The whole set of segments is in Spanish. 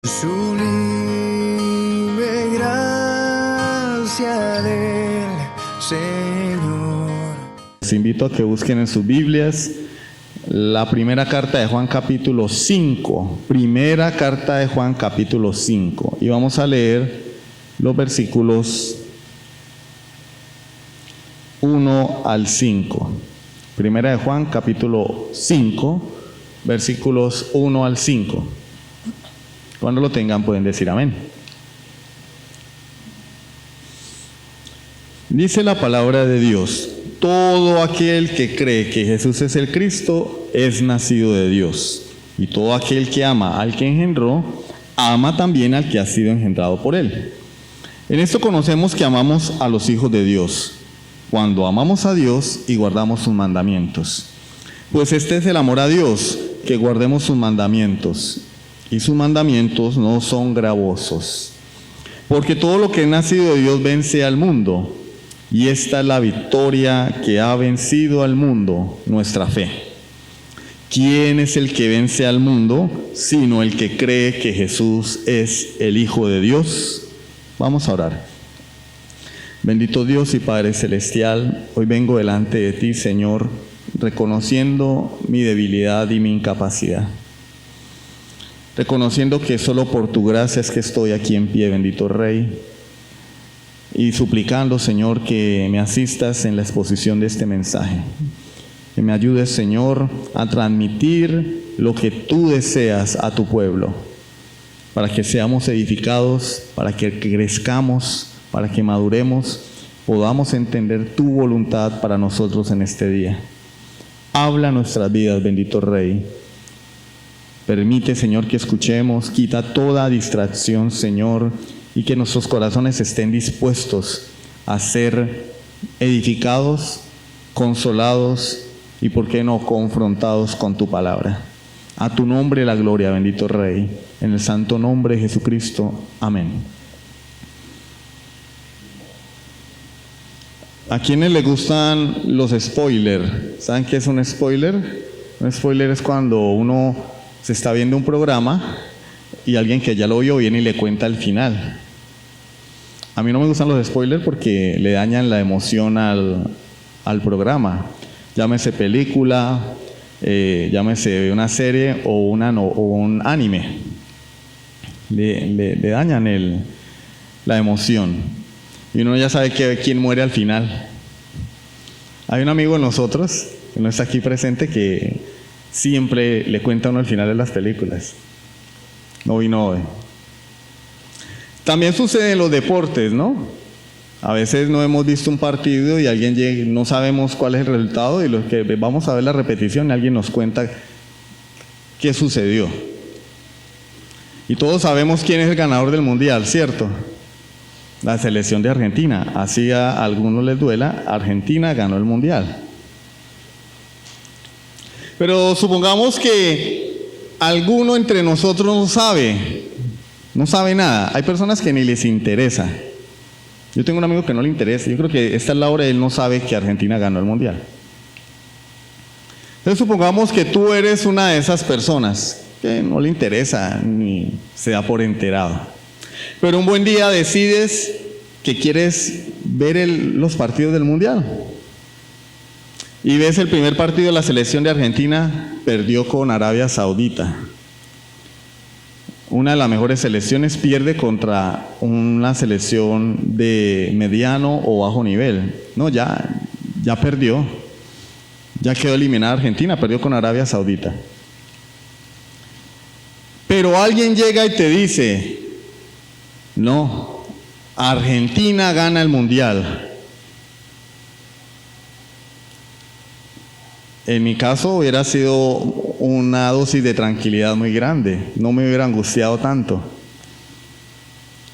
Sublime gracia del Señor. Les invito a que busquen en sus Biblias la primera carta de Juan capítulo 5. Primera carta de Juan capítulo 5. Y vamos a leer los versículos 1 al 5. Primera de Juan capítulo 5, versículos 1 al 5. Cuando lo tengan pueden decir amén. Dice la palabra de Dios: todo aquel que cree que Jesús es el Cristo es nacido de Dios, y todo aquel que ama al que engendró, ama también al que ha sido engendrado por él. En esto conocemos que amamos a los hijos de Dios, cuando amamos a Dios y guardamos sus mandamientos. Pues este es el amor a Dios, que guardemos sus mandamientos, y sus mandamientos no son gravosos. Porque todo lo que es nacido de Dios vence al mundo, y esta es la victoria que ha vencido al mundo, nuestra fe. ¿Quién es el que vence al mundo, sino el que cree que Jesús es el Hijo de Dios? Vamos a orar. Bendito Dios y Padre Celestial, hoy vengo delante de ti, Señor, reconociendo mi debilidad y mi incapacidad. Reconociendo que solo por tu gracia es que estoy aquí en pie, bendito Rey. Y suplicando, Señor, que me asistas en la exposición de este mensaje. Que me ayudes, Señor, a transmitir lo que tú deseas a tu pueblo. Para que seamos edificados, para que crezcamos, para que maduremos, podamos entender tu voluntad para nosotros en este día. Habla nuestras vidas, bendito Rey. Permite, Señor, que escuchemos, quita toda distracción, Señor, y que nuestros corazones estén dispuestos a ser edificados, consolados y, ¿por qué no, confrontados con tu palabra? A tu nombre la gloria, bendito Rey, en el santo nombre de Jesucristo. Amén. ¿A quiénes les gustan los spoilers? ¿Saben qué es un spoiler? Un spoiler es cuando uno se está viendo un programa y alguien que ya lo vio viene y le cuenta el final. A mí no me gustan los spoilers porque le dañan la emoción al programa. Llámese película, llámese una serie o un anime. Le dañan la emoción. Y uno ya sabe quién muere al final. Hay un amigo de nosotros, que no está aquí presente, que siempre le cuenta a uno el final de las películas. No vino hoy. También sucede en los deportes, ¿no? A veces no hemos visto un partido y alguien llega, no sabemos cuál es el resultado, y los que vamos a ver la repetición, alguien nos cuenta qué sucedió. Y todos sabemos quién es el ganador del mundial, ¿cierto? La selección de Argentina. Así a algunos les duela, Argentina ganó el mundial. Pero supongamos que alguno entre nosotros no sabe nada. Hay personas que ni les interesa. Yo tengo un amigo que no le interesa. Yo creo que esta es la hora, él no sabe que Argentina ganó el mundial. Entonces supongamos que tú eres una de esas personas que no le interesa ni se da por enterado. Pero un buen día decides que quieres ver los partidos del mundial. Y ves el primer partido de la selección de Argentina, perdió con Arabia Saudita. Una de las mejores selecciones, pierde contra una selección de mediano o bajo nivel. No, ya perdió. Ya quedó eliminada Argentina, perdió con Arabia Saudita. Pero alguien llega y te dice: no, Argentina gana el mundial. En mi caso hubiera sido una dosis de tranquilidad muy grande, no me hubiera angustiado tanto.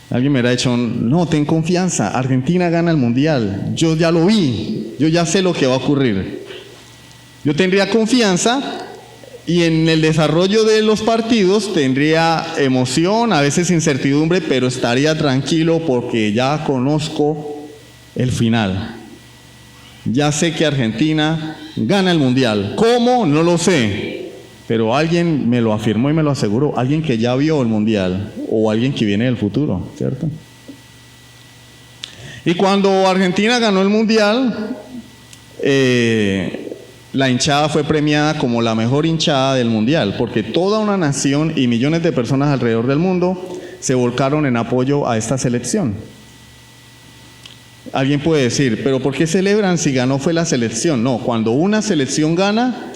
Alguien me hubiera dicho: no, ten confianza, Argentina gana el mundial, yo ya lo vi, yo ya sé lo que va a ocurrir. Yo tendría confianza y en el desarrollo de los partidos tendría emoción, a veces incertidumbre, pero estaría tranquilo porque ya conozco el final. Ya sé que Argentina gana el mundial. ¿Cómo? No lo sé. pero alguien me lo afirmó y me lo aseguró, alguien que ya vio el mundial o alguien que viene del futuro, ¿cierto? Y cuando Argentina ganó el mundial, la hinchada fue premiada como la mejor hinchada del mundial, porque toda una nación y millones de personas alrededor del mundo se volcaron en apoyo a esta selección. Alguien puede decir, pero ¿por qué celebran si ganó fue la selección? No, cuando una selección gana,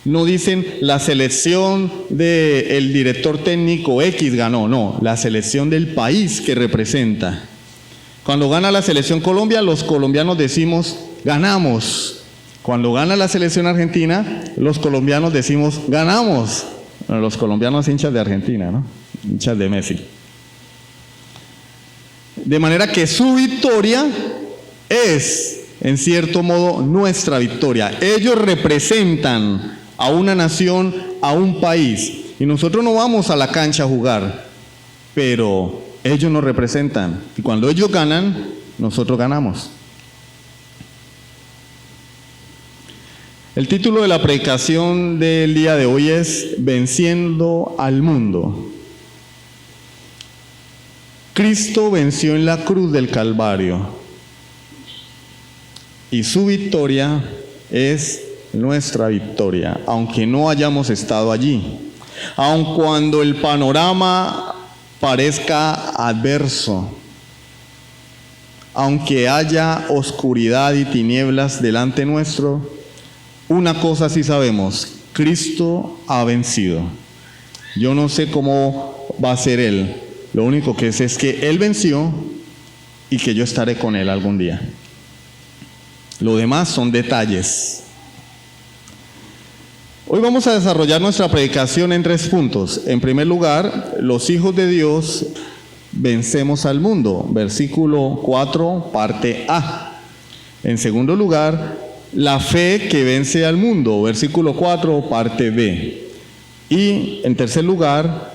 no dicen la selección del director técnico X ganó, no, la selección del país que representa. Cuando gana la selección Colombia, los colombianos decimos ganamos. Cuando gana la selección argentina, los colombianos decimos ganamos. Bueno, los colombianos hinchas de Argentina, ¿no? Hinchas de Messi. De manera que su victoria es, en cierto modo, nuestra victoria. Ellos representan a una nación, a un país. Y nosotros no vamos a la cancha a jugar, pero ellos nos representan. Y cuando ellos ganan, nosotros ganamos. El título de la predicación del día de hoy es Venciendo al mundo. Cristo venció en la cruz del Calvario y su victoria es nuestra victoria, aunque no hayamos estado allí, aun cuando el panorama parezca adverso, aunque haya oscuridad y tinieblas delante nuestro. Una cosa sí sabemos, Cristo ha vencido. Yo no sé cómo va a ser Él, lo único que sé es que Él venció y que yo estaré con Él algún día. Lo demás son detalles. Hoy vamos a desarrollar nuestra predicación en 3 puntos. En primer lugar, los hijos de Dios vencemos al mundo, versículo 4, parte A. En segundo lugar, la fe que vence al mundo, versículo 4, parte B. Y en tercer lugar,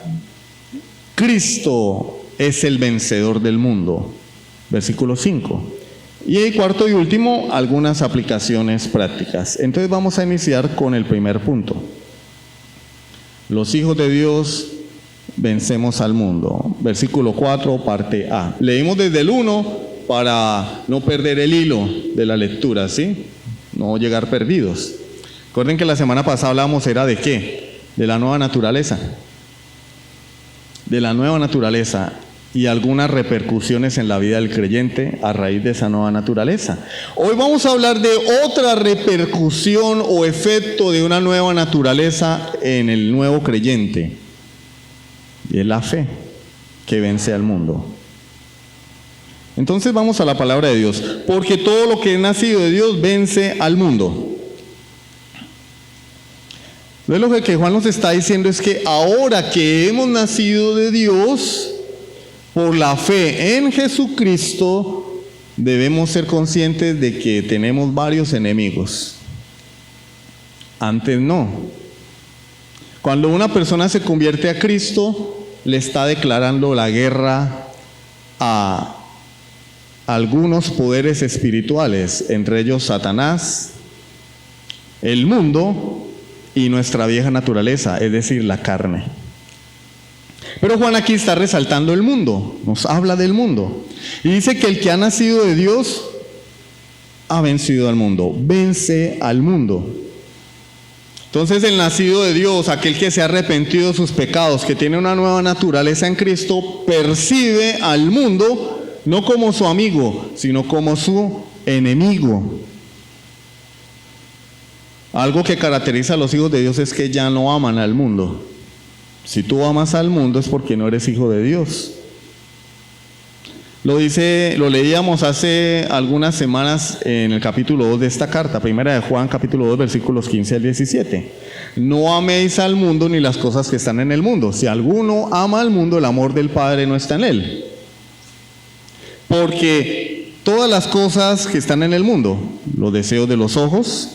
Cristo es el vencedor del mundo, versículo 5. Y en cuarto y último, algunas aplicaciones prácticas. Entonces vamos a iniciar con el primer punto. Los hijos de Dios vencemos al mundo, versículo 4, parte A. Leímos desde el 1 para no perder el hilo de la lectura, ¿sí? No llegar perdidos. Recuerden que la semana pasada hablamos era de ¿qué? De la nueva naturaleza. De la nueva naturaleza y algunas repercusiones en la vida del creyente a raíz de esa nueva naturaleza. Hoy vamos a hablar de otra repercusión o efecto de una nueva naturaleza en el nuevo creyente. Y es la fe que vence al mundo. Entonces vamos a la palabra de Dios, porque todo lo que es nacido de Dios vence al mundo. Entonces lo que Juan nos está diciendo es que ahora que hemos nacido de Dios, por la fe en Jesucristo, debemos ser conscientes de que tenemos varios enemigos. Antes no. Cuando una persona se convierte a Cristo, le está declarando la guerra a algunos poderes espirituales, entre ellos Satanás, el mundo y nuestra vieja naturaleza, es decir, la carne. Pero Juan aquí está resaltando el mundo, nos habla del mundo, y dice que el que ha nacido de Dios ha vencido al mundo, vence al mundo. Entonces el nacido de Dios, aquel que se ha arrepentido de sus pecados, que tiene una nueva naturaleza en Cristo, percibe al mundo no como su amigo, sino como su enemigo. Algo que caracteriza a los hijos de Dios es que ya no aman al mundo. Si tú amas al mundo es porque no eres hijo de Dios. Lo leíamos hace algunas semanas en el capítulo 2 de esta carta, primera de Juan, capítulo 2, versículos 15 al 17. No améis al mundo ni las cosas que están en el mundo. Si alguno ama al mundo, el amor del Padre no está en él. Porque todas las cosas que están en el mundo, los deseos de los ojos,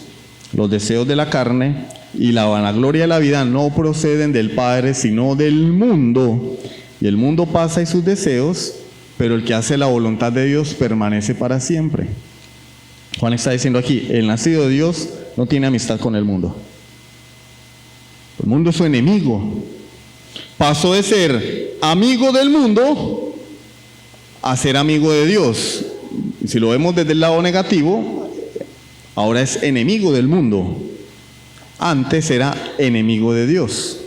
los deseos de la carne y la vanagloria de la vida no proceden del Padre, sino del mundo. Y el mundo pasa y sus deseos, pero el que hace la voluntad de Dios permanece para siempre. Juan está diciendo aquí, el nacido de Dios no tiene amistad con el mundo. El mundo es su enemigo. Pasó de ser amigo del mundo a ser amigo de Dios. Y si lo vemos desde el lado negativo, ahora es enemigo del mundo. Antes era enemigo de Dios.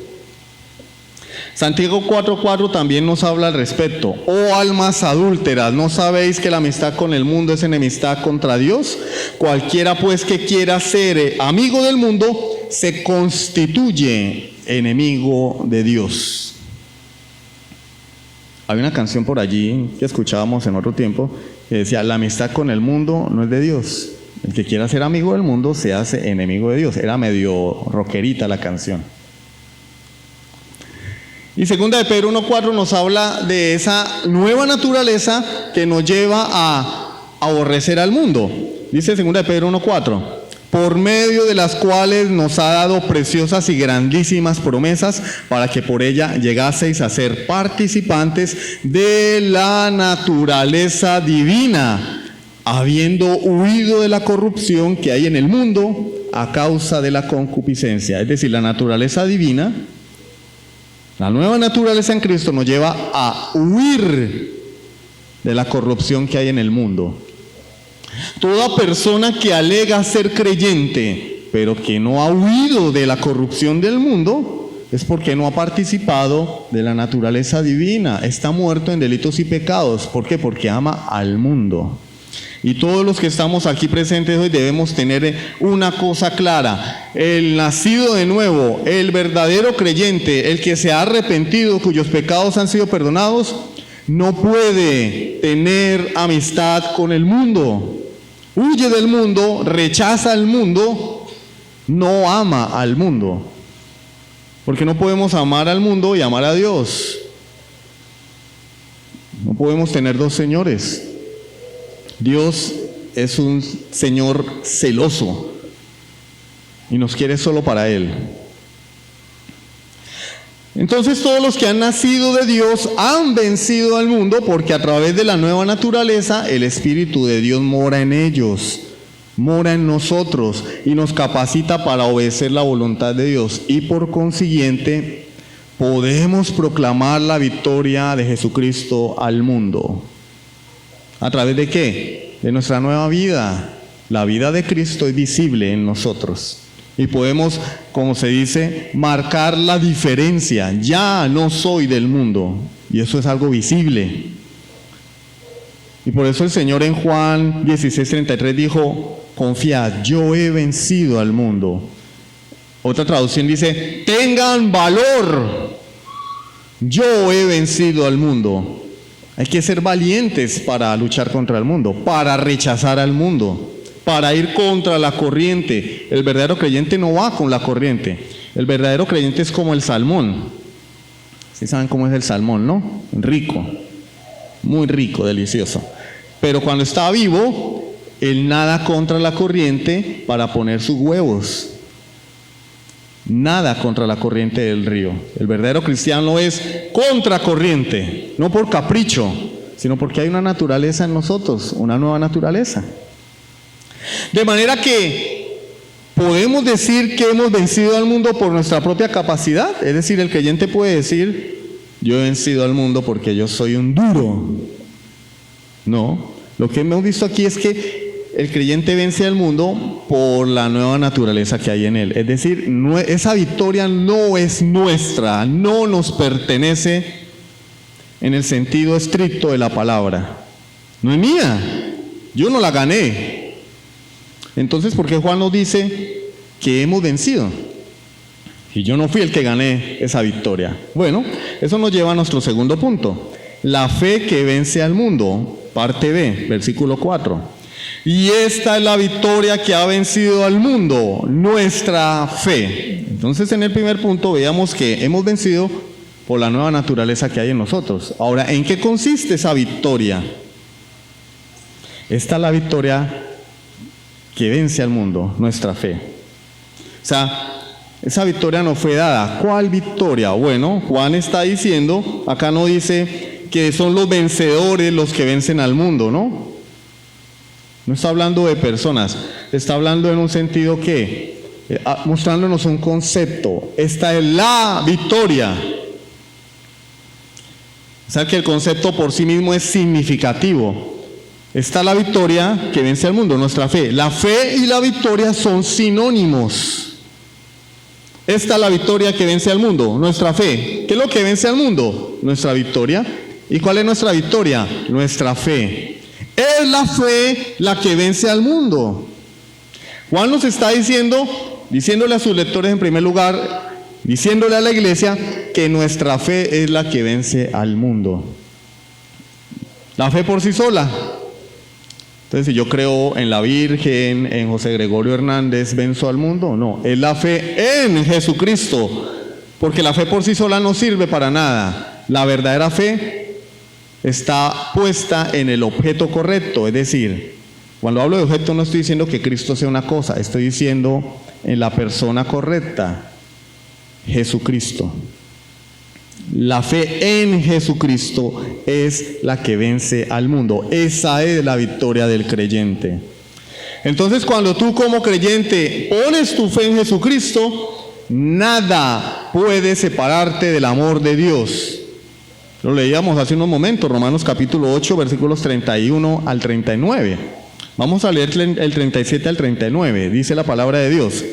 Santiago 4:4 también nos habla al respecto. Oh almas adúlteras, ¿no sabéis que la amistad con el mundo es enemistad contra Dios? Cualquiera pues que quiera ser amigo del mundo se constituye enemigo de Dios. Hay una canción por allí que escuchábamos en otro tiempo que decía: la amistad con el mundo no es de Dios. El que quiera ser amigo del mundo se hace enemigo de Dios. Era medio rockerita la canción. Y 2 de Pedro 1:4 nos habla de esa nueva naturaleza que nos lleva a aborrecer al mundo. Dice 2 de Pedro 1:4: por medio de las cuales nos ha dado preciosas y grandísimas promesas, para que por ella llegaseis a ser participantes de la naturaleza divina, habiendo huido de la corrupción que hay en el mundo a causa de la concupiscencia. Es decir, la naturaleza divina, la nueva naturaleza en Cristo, nos lleva a huir de la corrupción que hay en el mundo. Toda persona que alega ser creyente, pero que no ha huido de la corrupción del mundo, es porque no ha participado de la naturaleza divina. Está muerto en delitos y pecados. ¿Por qué? Porque ama al mundo. Y todos los que estamos aquí presentes hoy debemos tener una cosa clara: el nacido de nuevo, el verdadero creyente, el que se ha arrepentido, cuyos pecados han sido perdonados, no puede tener amistad con el mundo. Huye del mundo, rechaza al mundo, no ama al mundo. Porque no podemos amar al mundo y amar a Dios. No podemos tener dos señores. Dios es un Señor celoso y nos quiere solo para Él. Entonces todos los que han nacido de Dios han vencido al mundo, porque a través de la nueva naturaleza el Espíritu de Dios mora en ellos, mora en nosotros y nos capacita para obedecer la voluntad de Dios, y por consiguiente podemos proclamar la victoria de Jesucristo al mundo. ¿A través de qué? De nuestra nueva vida. La vida de Cristo es visible en nosotros. Y podemos, como se dice, marcar la diferencia. Ya no soy del mundo. Y eso es algo visible. Y por eso el Señor en Juan 16:33 dijo: confiad, yo he vencido al mundo. Otra traducción dice: tengan valor, yo he vencido al mundo. Hay que ser valientes para luchar contra el mundo, para rechazar al mundo, para ir contra la corriente. El verdadero creyente no va con la corriente. El verdadero creyente es como el salmón. ¿Sí saben cómo es el salmón, no? Rico, muy rico, delicioso. Pero cuando está vivo, él nada contra la corriente para poner sus huevos. Nada contra la corriente del río. El verdadero cristiano es contracorriente, no por capricho, sino porque hay una naturaleza en nosotros, una nueva naturaleza. De manera que podemos decir que hemos vencido al mundo por nuestra propia capacidad. Es decir, el creyente puede decir: yo he vencido al mundo porque yo soy un duro. No, lo que hemos visto aquí es que el creyente vence al mundo por la nueva naturaleza que hay en él. Es decir, esa victoria no es nuestra, no nos pertenece en el sentido estricto de la palabra. No es mía, yo no la gané. Entonces, ¿por qué Juan nos dice que hemos vencido? Y yo no fui el que gané esa victoria. Bueno, eso nos lleva a nuestro segundo punto. La fe que vence al mundo, parte B, versículo 4. Y esta es la victoria que ha vencido al mundo, nuestra fe. Entonces, en el primer punto veíamos que hemos vencido por la nueva naturaleza que hay en nosotros. Ahora, ¿en qué consiste esa victoria? Esta es la victoria que vence al mundo, nuestra fe. O sea, esa victoria nos fue dada. ¿Cuál victoria? Bueno, Juan está diciendo, acá no dice que son los vencedores los que vencen al mundo, ¿no? No está hablando de personas, está hablando en un sentido que mostrándonos un concepto. Esta es la victoria. O sea que el concepto por sí mismo es significativo. Esta es la victoria que vence al mundo, nuestra fe. La fe y la victoria son sinónimos. Esta es la victoria que vence al mundo, nuestra fe. ¿Qué es lo que vence al mundo? Nuestra victoria. ¿Y cuál es nuestra victoria? Nuestra fe. Es la fe la que vence al mundo. Juan nos está diciéndole a sus lectores en primer lugar, diciéndole a la iglesia que nuestra fe es la que vence al mundo. La fe por sí sola. Entonces, si yo creo en la Virgen, en José Gregorio Hernández, ¿venzo al mundo? No, es la fe en Jesucristo, porque la fe por sí sola no sirve para nada. La verdadera fe está puesta en el objeto correcto, es decir, cuando hablo de objeto no estoy diciendo que Cristo sea una cosa, estoy diciendo en la persona correcta, Jesucristo. La fe en Jesucristo es la que vence al mundo. Esa es la victoria del creyente. Entonces, cuando tú como creyente pones tu fe en Jesucristo, nada puede separarte del amor de Dios. Lo leíamos hace unos momentos, Romanos capítulo 8, versículos 31 al 39. Vamos a leer el 37 al 39. Dice la palabra de Dios.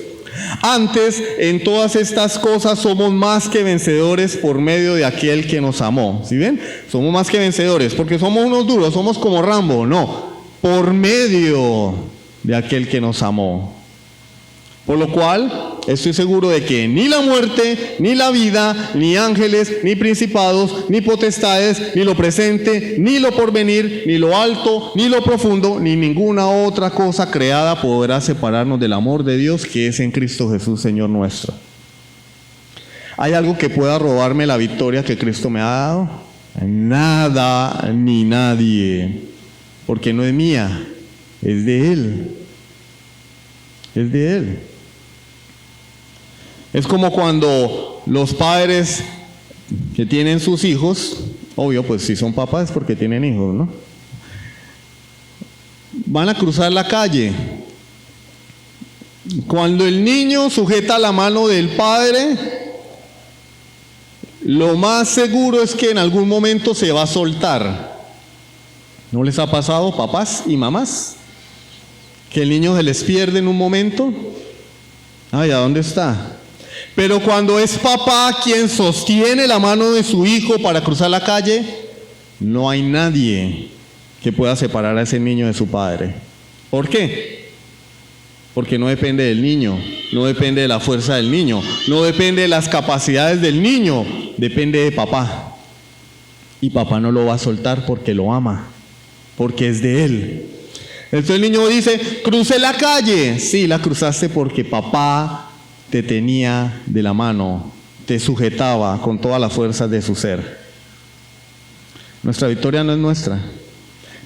Antes, en todas estas cosas somos más que vencedores por medio de aquel que nos amó. ¿Sí ven? Somos más que vencedores, porque somos unos duros, somos como Rambo. No, por medio de aquel que nos amó. Por lo cual, estoy seguro de que ni la muerte, ni la vida, ni ángeles, ni principados, ni potestades, ni lo presente, ni lo porvenir, ni lo alto, ni lo profundo, ni ninguna otra cosa creada podrá separarnos del amor de Dios que es en Cristo Jesús, Señor nuestro. ¿Hay algo que pueda robarme la victoria que Cristo me ha dado? Nada ni nadie, porque no es mía, es de Él. Es de Él. Es como cuando los padres que tienen sus hijos, obvio, pues si son papás es porque tienen hijos, ¿no? Van a cruzar la calle. Cuando el niño sujeta la mano del padre, lo más seguro es que en algún momento se va a soltar. ¿No les ha pasado, papás y mamás, que el niño se les pierde en un momento? Ay, ¿a dónde está? Pero cuando es papá quien sostiene la mano de su hijo para cruzar la calle, no hay nadie que pueda separar a ese niño de su padre. ¿Por qué? Porque no depende del niño, no depende de la fuerza del niño, no depende de las capacidades del niño, depende de papá. Y papá no lo va a soltar porque lo ama, porque es de él. Entonces el niño dice, crucé la calle. Sí, la cruzaste porque papá te tenía de la mano, te sujetaba con todas las fuerzas de su ser. Nuestra victoria no es nuestra,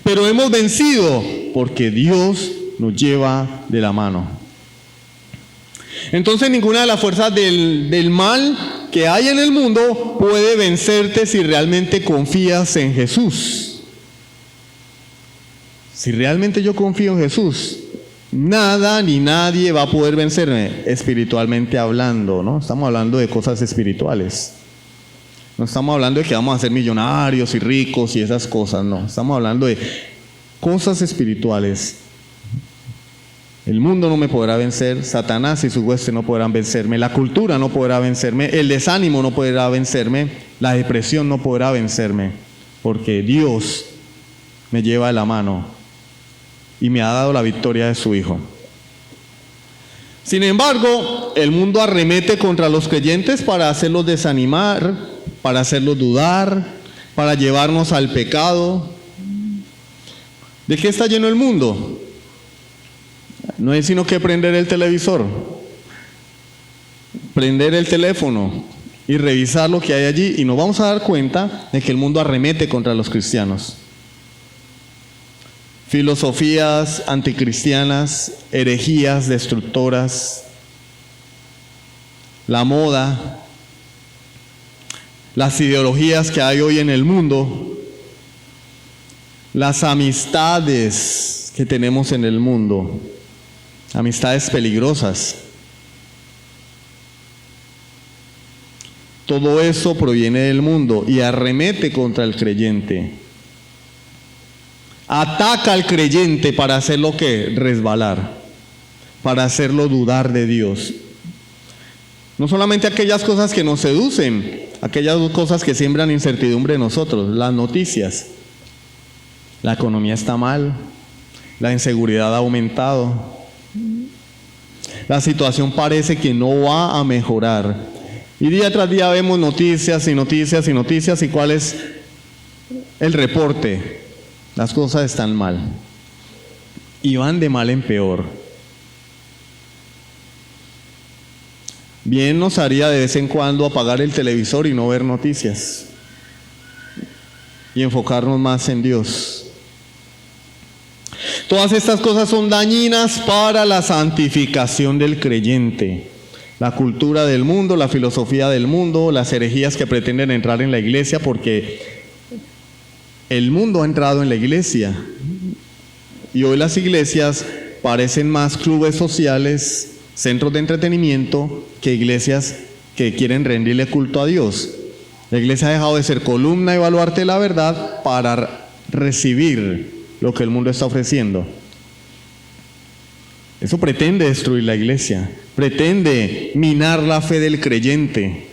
pero hemos vencido porque Dios nos lleva de la mano. Entonces ninguna de las fuerzas del mal que hay en el mundo puede vencerte si realmente confías en Jesús. Si realmente yo confío en Jesús, nada ni nadie va a poder vencerme, espiritualmente hablando, ¿no? Estamos hablando de cosas espirituales. No estamos hablando de que vamos a ser millonarios y ricos y esas cosas, no. Estamos hablando de cosas espirituales. El mundo no me podrá vencer, Satanás y sus huestes no podrán vencerme, la cultura no podrá vencerme, el desánimo no podrá vencerme, la depresión no podrá vencerme, porque Dios me lleva de la mano y me ha dado la victoria de su Hijo. Sin embargo, el mundo arremete contra los creyentes para hacerlos desanimar, para hacerlos dudar, para llevarnos al pecado. ¿De qué está lleno el mundo? No es sino que prender el televisor, prender el teléfono y revisar lo que hay allí, y nos vamos a dar cuenta de que el mundo arremete contra los cristianos. Filosofías anticristianas, herejías destructoras, la moda, las ideologías que hay hoy en el mundo, las amistades que tenemos en el mundo, amistades peligrosas. Todo eso proviene del mundo y arremete contra el creyente. Ataca al creyente para hacerlo que resbalar, para hacerlo dudar de Dios. No solamente aquellas cosas que nos seducen, aquellas cosas que siembran incertidumbre en nosotros, las noticias. La economía está mal, la inseguridad ha aumentado, la situación parece que no va a mejorar. Y día tras día vemos noticias y noticias y noticias, y ¿cuál es el reporte? Las cosas están mal y van de mal en peor. Bien nos haría de vez en cuando apagar el televisor y no ver noticias y enfocarnos más en Dios. Todas estas cosas son dañinas para la santificación del creyente. La cultura del mundo, la filosofía del mundo, las herejías que pretenden entrar en la iglesia, porque el mundo ha entrado en la iglesia. Y hoy las iglesias parecen más clubes sociales, centros de entretenimiento, que iglesias que quieren rendirle culto a Dios. La iglesia ha dejado de ser columna y baluarte de la verdad para recibir lo que el mundo está ofreciendo. Eso pretende destruir la iglesia, pretende minar la fe del creyente,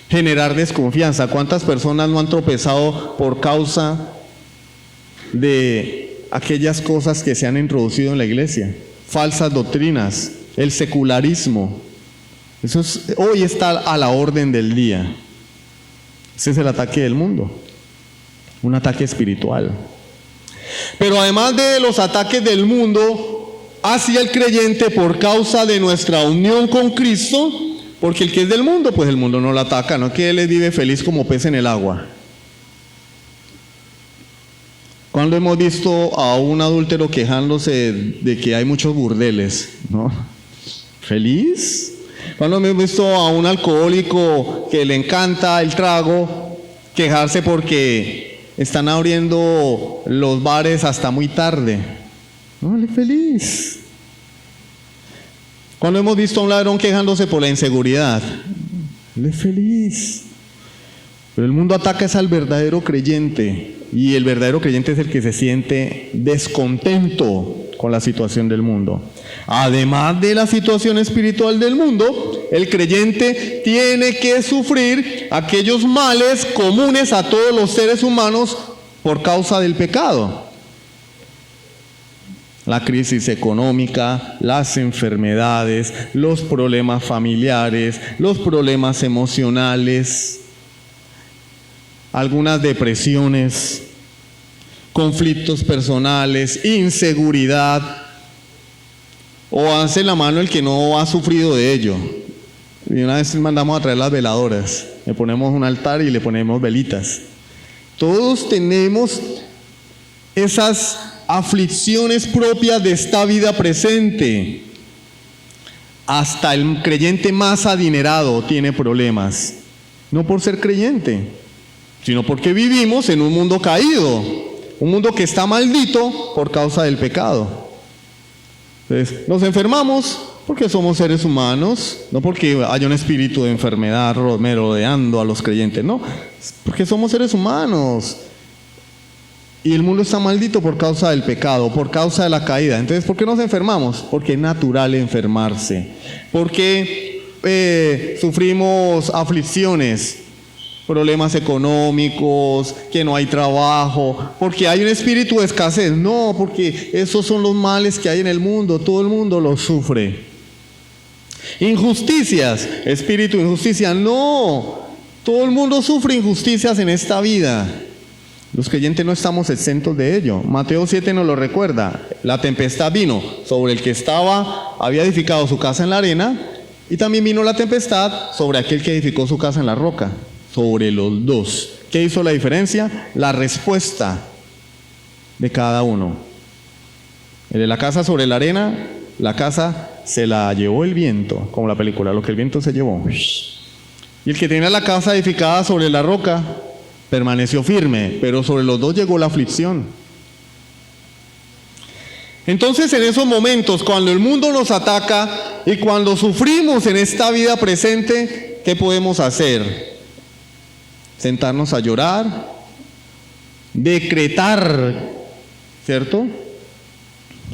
generar desconfianza. ¿Cuántas personas no han tropezado por causa de aquellas cosas que se han introducido en la iglesia? Falsas doctrinas, el secularismo. Eso hoy está a la orden del día. Ese es el ataque del mundo, un ataque espiritual. Pero además de los ataques del mundo hacia el creyente por causa de nuestra unión con Cristo, porque el que es del mundo, pues el mundo no lo ataca, no es que él vive feliz como pez en el agua. ¿Cuándo hemos visto a un adúltero quejándose de que hay muchos burdeles? ¿No? ¿Feliz? ¿Cuándo hemos visto a un alcohólico que le encanta el trago quejarse porque están abriendo los bares hasta muy tarde? No, él es feliz. ¿Cuándo hemos visto a un ladrón quejándose por la inseguridad? Él es feliz. Pero el mundo ataca es al verdadero creyente, y el verdadero creyente es el que se siente descontento con la situación del mundo. Además de la situación espiritual del mundo, el creyente tiene que sufrir aquellos males comunes a todos los seres humanos por causa del pecado. La crisis económica, las enfermedades, los problemas familiares, los problemas emocionales, algunas depresiones, conflictos personales, inseguridad. O hace la mano el que no ha sufrido de ello. Y una vez mandamos a traer las veladoras, le ponemos un altar y le ponemos velitas. Todos tenemos esas aflicciones propias de esta vida presente. Hasta el creyente más adinerado tiene problemas, no por ser creyente, sino porque vivimos en un mundo caído, un mundo que está maldito por causa del pecado. Entonces, nos enfermamos porque somos seres humanos, no porque haya un espíritu de enfermedad merodeando a los creyentes, no, porque somos seres humanos. Y el mundo está maldito por causa del pecado, por causa de la caída. Entonces, ¿por qué nos enfermamos? Porque es natural enfermarse. Porque sufrimos aflicciones, problemas económicos, que no hay trabajo, porque hay un espíritu de escasez. No, porque esos son los males que hay en el mundo, todo el mundo los sufre. Injusticias, espíritu de injusticia, no, todo el mundo sufre injusticias en esta vida. Los creyentes no estamos exentos de ello. Mateo 7 nos lo recuerda. La tempestad vino sobre el que había edificado su casa en la arena, y también vino la tempestad sobre aquel que edificó su casa en la roca. Sobre los dos. ¿Qué hizo la diferencia? La respuesta de cada uno. El de la casa sobre la arena, la casa se la llevó el viento, como la película, lo que el viento se llevó. Y el que tenía la casa edificada sobre la roca permaneció firme, pero sobre los dos llegó la aflicción. Entonces, en esos momentos, cuando el mundo nos ataca y cuando sufrimos en esta vida presente, ¿qué podemos hacer? sentarnos a llorar, decretar, ¿cierto?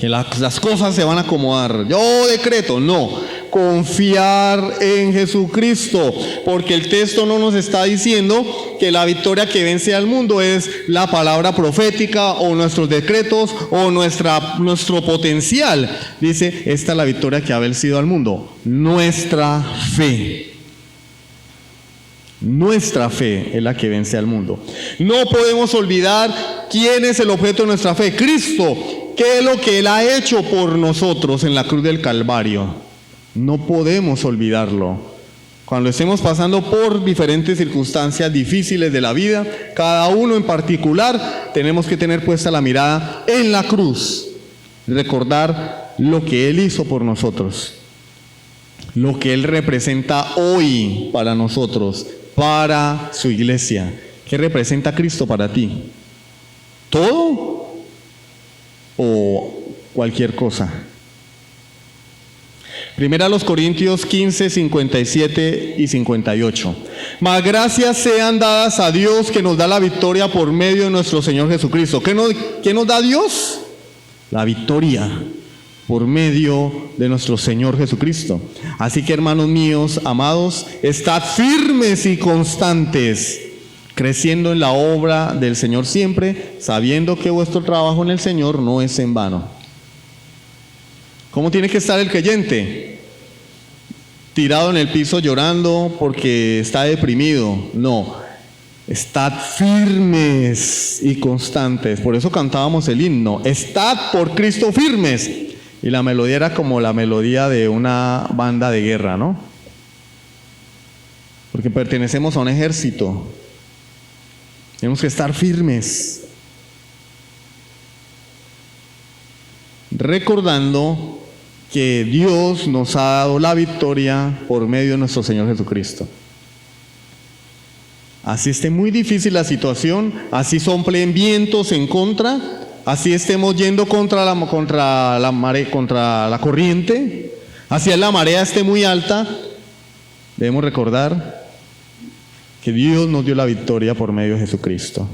Que las cosas se van a acomodar. Yo decreto, no. Confiar en Jesucristo, porque el texto no nos está diciendo que la victoria que vence al mundo es la palabra profética o nuestros decretos o nuestro potencial. Dice, esta es la victoria que ha vencido al mundo, nuestra fe. Nuestra fe es la que vence al mundo. No podemos olvidar quién es el objeto de nuestra fe, Cristo. ¿Qué es lo que Él ha hecho por nosotros en la cruz del Calvario? No podemos olvidarlo. Cuando estemos pasando por diferentes circunstancias difíciles de la vida, cada uno en particular, tenemos que tener puesta la mirada en la cruz, recordar lo que Él hizo por nosotros, lo que Él representa hoy para nosotros, para su iglesia. ¿Qué representa Cristo para ti? ¿Todo o cualquier cosa? Primera a los Corintios 15, 57 y 58. Mas gracias sean dadas a Dios que nos da la victoria por medio de nuestro Señor Jesucristo. ¿Qué nos da Dios? La victoria por medio de nuestro Señor Jesucristo. Así que, hermanos míos, amados, estad firmes y constantes, creciendo en la obra del Señor siempre, sabiendo que vuestro trabajo en el Señor no es en vano. ¿Cómo tiene que estar el creyente? ¿Tirado en el piso llorando porque está deprimido? No. Estad firmes y constantes. Por eso cantábamos el himno. Estad por Cristo firmes. Y la melodía era como la melodía de una banda de guerra, ¿no? Porque pertenecemos a un ejército. Tenemos que estar firmes. Recordando que Dios nos ha dado la victoria por medio de nuestro Señor Jesucristo. Así esté muy difícil la situación, así soplen vientos en contra, así estemos yendo contra la corriente, así la marea esté muy alta, debemos recordar que Dios nos dio la victoria por medio de Jesucristo.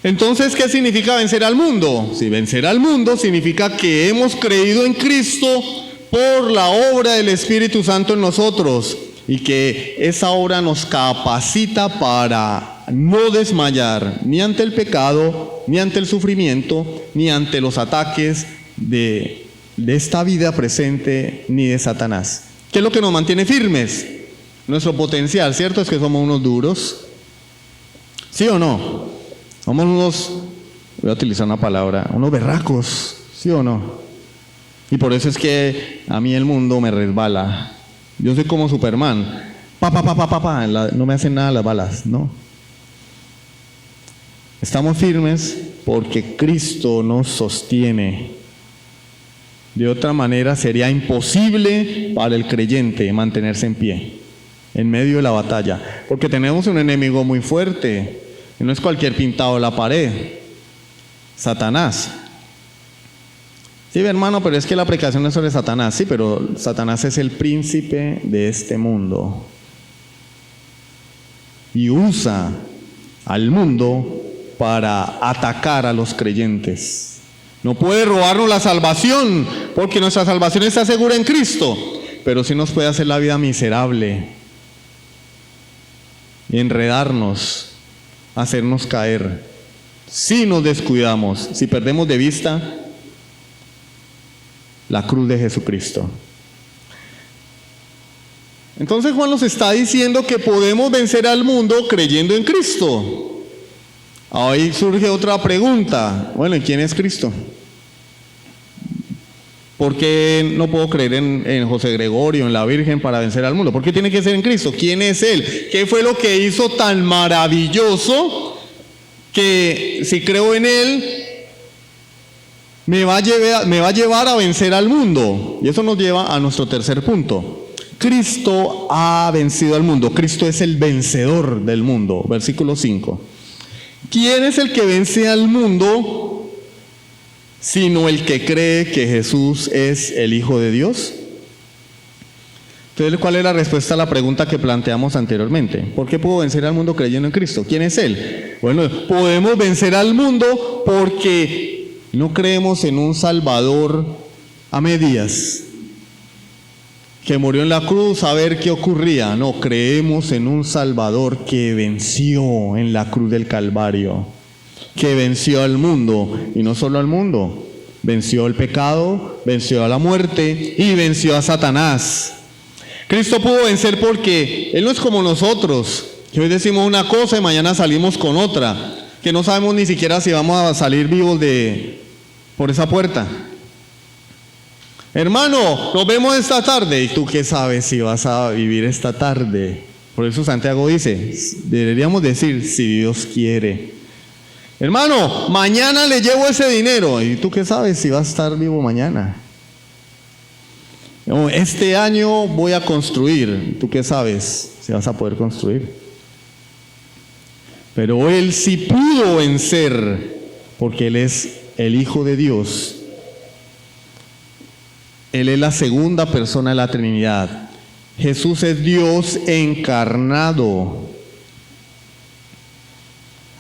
Entonces, ¿qué significa vencer al mundo? Si vencer al mundo significa que hemos creído en Cristo por la obra del Espíritu Santo en nosotros y que esa obra nos capacita para no desmayar ni ante el pecado, ni ante el sufrimiento, ni ante los ataques de esta vida presente, ni de Satanás. ¿Qué es lo que nos mantiene firmes? Nuestro potencial, ¿cierto? Es que somos unos duros. ¿Sí o no? Somos unos, voy a utilizar una palabra, unos berracos, ¿sí o no? Y por eso es que a mí el mundo me resbala. Yo soy como Superman, no me hacen nada las balas, ¿no? Estamos firmes porque Cristo nos sostiene. De otra manera sería imposible para el creyente mantenerse en pie en medio de la batalla, porque tenemos un enemigo muy fuerte. Y no es cualquier pintado de la pared, Satanás. Sí, hermano, pero es que la predicación no es sobre Satanás. Sí, pero Satanás es el príncipe de este mundo. Y usa al mundo para atacar a los creyentes. No puede robarnos la salvación, porque nuestra salvación está segura en Cristo. Pero sí nos puede hacer la vida miserable y enredarnos, hacernos caer, si nos descuidamos, si perdemos de vista la cruz de Jesucristo. Entonces Juan nos está diciendo que podemos vencer al mundo creyendo en Cristo. Ahí surge otra pregunta. Bueno, ¿y quién es Cristo? ¿Por qué no puedo creer en José Gregorio, en la Virgen para vencer al mundo? ¿Por qué tiene que ser en Cristo? ¿Quién es Él? ¿Qué fue lo que hizo tan maravilloso que si creo en Él me va a llevar a vencer al mundo? Y eso nos lleva a nuestro tercer punto. Cristo ha vencido al mundo. Cristo es el vencedor del mundo. Versículo 5. ¿Quién es el que vence al mundo sino el que cree que Jesús es el Hijo de Dios? Entonces, ¿cuál es la respuesta a la pregunta que planteamos anteriormente? ¿Por qué puedo vencer al mundo creyendo en Cristo? ¿Quién es Él? Bueno, podemos vencer al mundo porque no creemos en un Salvador a medias, que murió en la cruz a ver qué ocurría. No, creemos en un Salvador que venció en la cruz del Calvario, que venció al mundo, y no solo al mundo, venció el pecado, venció a la muerte y venció a Satanás. Cristo pudo vencer porque Él no es como nosotros, que hoy decimos una cosa y mañana salimos con otra, que no sabemos ni siquiera si vamos a salir vivos por esa puerta. Hermano, nos vemos esta tarde. ¿Y tú qué sabes si vas a vivir esta tarde? Por eso Santiago dice, deberíamos decir, si Dios quiere. Hermano, mañana le llevo ese dinero. ¿Y tú qué sabes si vas a estar vivo mañana? No, este año voy a construir. ¿Tú qué sabes si vas a poder construir? Pero Él sí pudo vencer porque Él es el Hijo de Dios. Él es la segunda persona de la Trinidad. Jesús es Dios encarnado.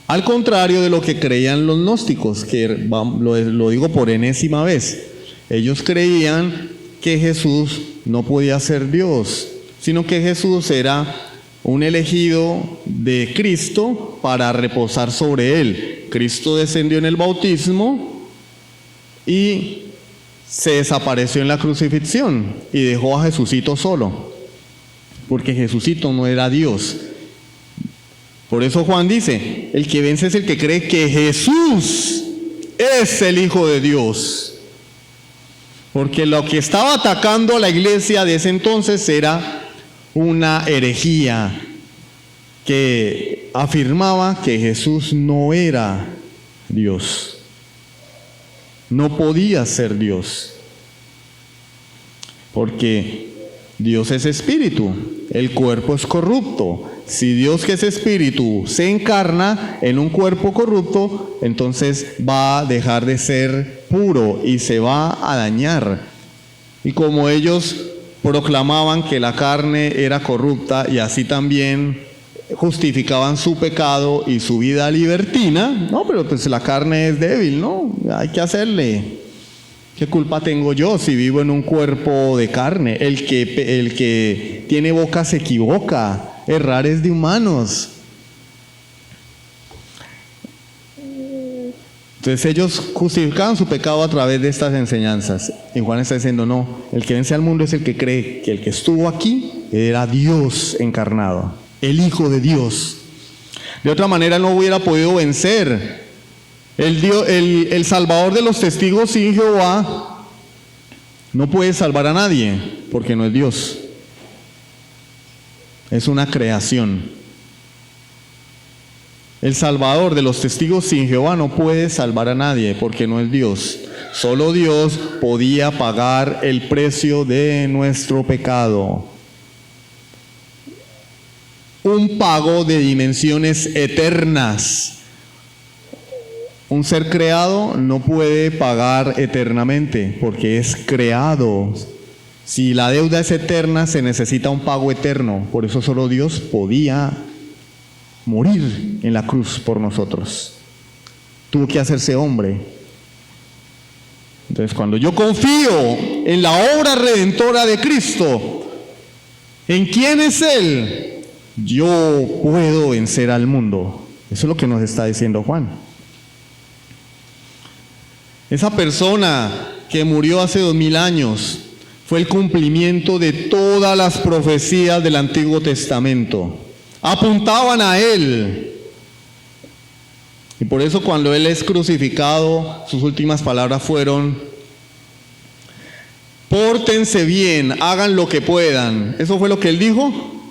Al contrario de lo que creían los gnósticos, que lo digo por enésima vez, ellos creían que Jesús no podía ser Dios, sino que Jesús era un elegido de Cristo para reposar sobre Él. Cristo descendió en el bautismo y se desapareció en la crucifixión y dejó a Jesucito solo, porque Jesucito no era Dios. Por eso Juan dice, el que vence es el que cree que Jesús es el Hijo de Dios. Porque lo que estaba atacando a la iglesia de ese entonces era una herejía que afirmaba que Jesús no era Dios. No podía ser Dios. Porque Dios es espíritu, el cuerpo es corrupto. Si Dios, que es espíritu, se encarna en un cuerpo corrupto, entonces va a dejar de ser puro y se va a dañar. Y como ellos proclamaban que la carne era corrupta y así también justificaban su pecado y su vida libertina, no, pero pues la carne es débil, ¿no? Hay que hacerle. ¿Qué culpa tengo yo si vivo en un cuerpo de carne? El que tiene boca se equivoca. Errar es de humanos. Entonces ellos justificaban su pecado a través de estas enseñanzas. Y Juan está diciendo, no, el que vence al mundo es el que cree que el que estuvo aquí era Dios encarnado, el Hijo de Dios. De otra manera no hubiera podido vencer. El Salvador de los testigos sin Jehová no puede salvar a nadie porque no es Dios. Es una creación. El Salvador de los testigos sin Jehová no puede salvar a nadie porque no es Dios. Solo Dios podía pagar el precio de nuestro pecado. Un pago de dimensiones eternas. Un ser creado no puede pagar eternamente porque es creado. Si la deuda es eterna, se necesita un pago eterno. Por eso solo Dios podía morir en la cruz por nosotros. Tuvo que hacerse hombre. Entonces, cuando yo confío en la obra redentora de Cristo, ¿en quién es Él? Yo puedo vencer al mundo. Eso es lo que nos está diciendo Juan. Esa persona que murió hace 2000 años fue el cumplimiento de todas las profecías del Antiguo Testamento. Apuntaban a Él. Y por eso cuando Él es crucificado, sus últimas palabras fueron: pórtense bien, hagan lo que puedan. ¿Eso fue lo que Él dijo?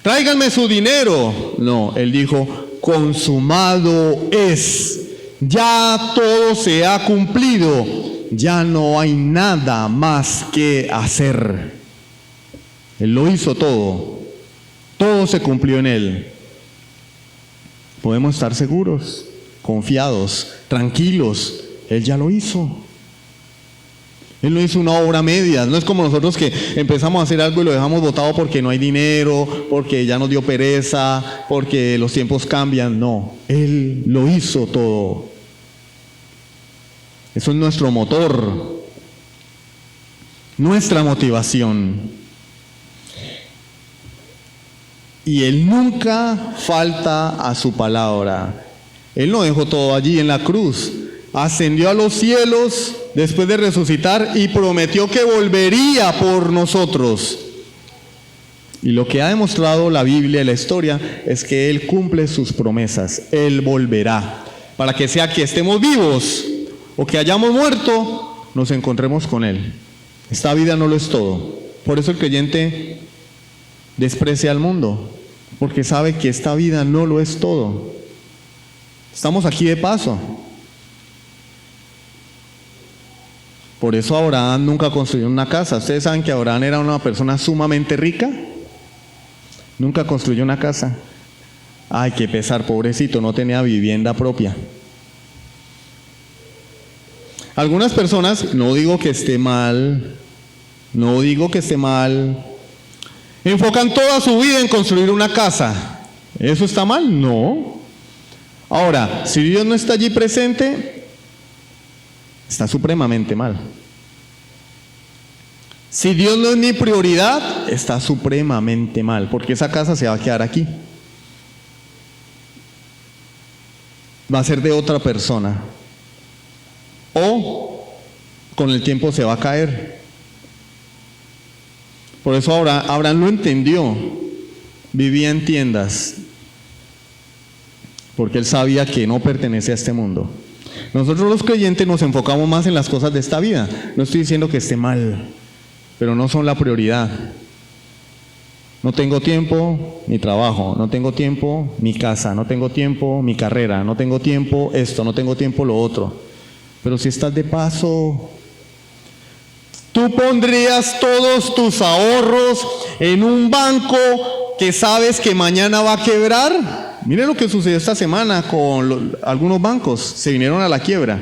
Tráiganme su dinero. No, Él dijo: consumado es. Ya todo se ha cumplido. Ya no hay nada más que hacer. Él lo hizo todo. Todo se cumplió en Él. Podemos estar seguros, confiados, tranquilos. Él ya lo hizo. Él no hizo una obra media. No es como nosotros que empezamos a hacer algo y lo dejamos botado porque no hay dinero, porque ya nos dio pereza, porque los tiempos cambian. No, Él lo hizo todo. Eso es nuestro motor, nuestra motivación. Y Él nunca falta a su palabra. Él no dejó todo allí en la cruz. Ascendió a los cielos después de resucitar y prometió que volvería por nosotros. Y lo que ha demostrado la Biblia y la historia es que Él cumple sus promesas. Él volverá. Para que sea que estemos vivos o que hayamos muerto, nos encontremos con Él. Esta vida no lo es todo. Por eso el creyente desprecia al mundo, porque sabe que esta vida no lo es todo. Estamos aquí de paso. Por eso Abraham nunca construyó una casa. Ustedes saben que Abraham era una persona sumamente rica. Nunca construyó una casa. Ay, qué pesar, pobrecito, no tenía vivienda propia. Algunas personas, no digo que esté mal, enfocan toda su vida en construir una casa. ¿Eso está mal? No. Ahora, si Dios no está allí presente, está supremamente mal. Si Dios no es mi prioridad, está supremamente mal, porque esa casa se va a quedar aquí. Va a ser de otra persona. O con el tiempo se va a caer. Por eso Abraham lo entendió. Vivía en tiendas, porque él sabía que no pertenece a este mundo. Nosotros los creyentes nos enfocamos más en las cosas de esta vida. No estoy diciendo que esté mal, pero no son la prioridad. No tengo tiempo, mi trabajo. No tengo tiempo, mi casa. No tengo tiempo, mi carrera. No tengo tiempo, esto. No tengo tiempo, lo otro. Pero si estás de paso, tú pondrías todos tus ahorros en un banco que sabes que mañana va a quebrar. Mire lo que sucedió esta semana con algunos bancos. Se vinieron a la quiebra.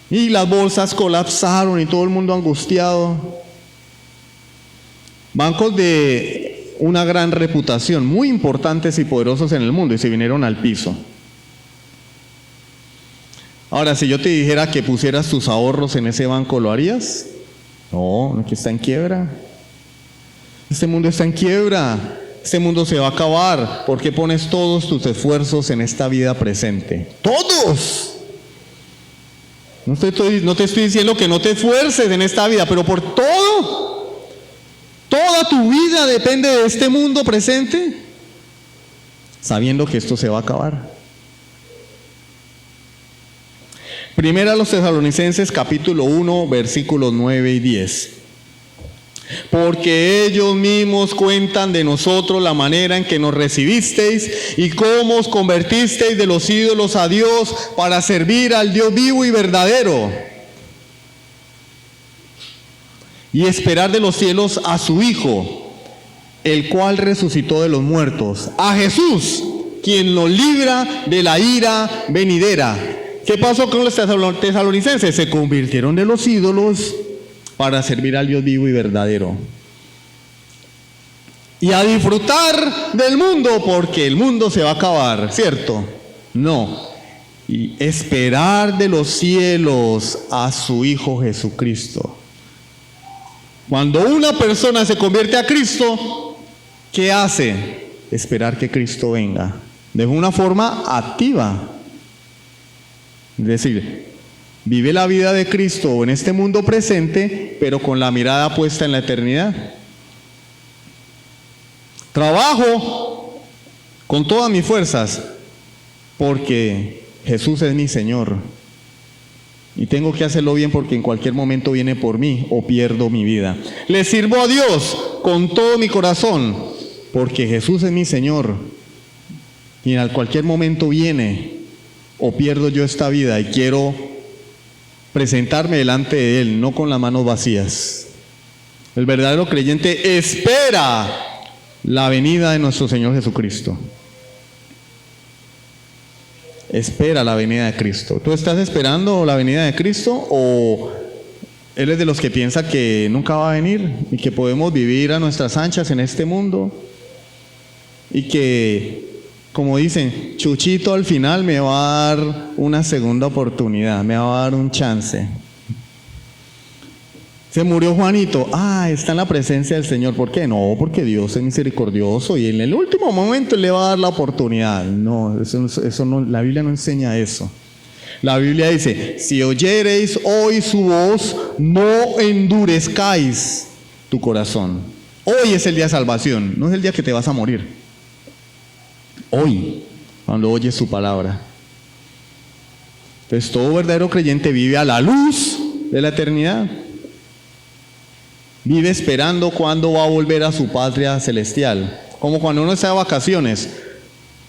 Y las bolsas colapsaron y todo el mundo angustiado. Bancos de una gran reputación, muy importantes y poderosos en el mundo, y se vinieron al piso. Ahora, si yo te dijera que pusieras tus ahorros en ese banco, ¿lo harías? No, que está en quiebra. Este mundo está en quiebra. Este mundo se va a acabar. ¿Por qué pones todos tus esfuerzos en esta vida presente? ¡Todos! No te estoy diciendo que no te esfuerces en esta vida, pero por todo. Toda tu vida depende de este mundo presente, sabiendo que esto se va a acabar. Primera a los Tesalonicenses capítulo 1 versículos 9 y 10. Porque ellos mismos cuentan de nosotros la manera en que nos recibisteis y cómo os convertisteis de los ídolos a Dios para servir al Dios vivo y verdadero, y esperar de los cielos a su Hijo, el cual resucitó de los muertos, a Jesús, quien nos libra de la ira venidera. ¿Qué pasó con los tesalonicenses? Se convirtieron de los ídolos para servir al Dios vivo y verdadero. Y a disfrutar del mundo, porque el mundo se va a acabar, ¿cierto? No. Y esperar de los cielos a su Hijo Jesucristo. Cuando una persona se convierte a Cristo, ¿qué hace? Esperar que Cristo venga. De una forma activa. Es decir, vive la vida de Cristo en este mundo presente, pero con la mirada puesta en la eternidad. Trabajo con todas mis fuerzas, porque Jesús es mi Señor. Y tengo que hacerlo bien porque en cualquier momento viene por mí o pierdo mi vida. Le sirvo a Dios con todo mi corazón, porque Jesús es mi Señor. Y en cualquier momento viene o pierdo yo esta vida y quiero presentarme delante de Él, no con las manos vacías. El verdadero creyente espera la venida de nuestro Señor Jesucristo. Espera la venida de Cristo. ¿Tú estás esperando la venida de Cristo o ¿Eres de los que piensa que nunca va a venir y que podemos vivir a nuestras anchas en este mundo? Y que, como dicen, Chuchito al final me va a dar una segunda oportunidad, me va a dar un chance. Se murió Juanito, está en la presencia del Señor. ¿Por qué? No, porque Dios es misericordioso y en el último momento le va a dar la oportunidad. No, eso no, la Biblia no enseña eso. La Biblia dice, si oyereis hoy su voz, no endurezcáis tu corazón. Hoy es el día de salvación, no es el día que te vas a morir. Hoy, cuando oyes su palabra. Entonces todo verdadero creyente vive a la luz de la eternidad. Vive esperando cuándo va a volver a su patria celestial. Como cuando uno está de vacaciones.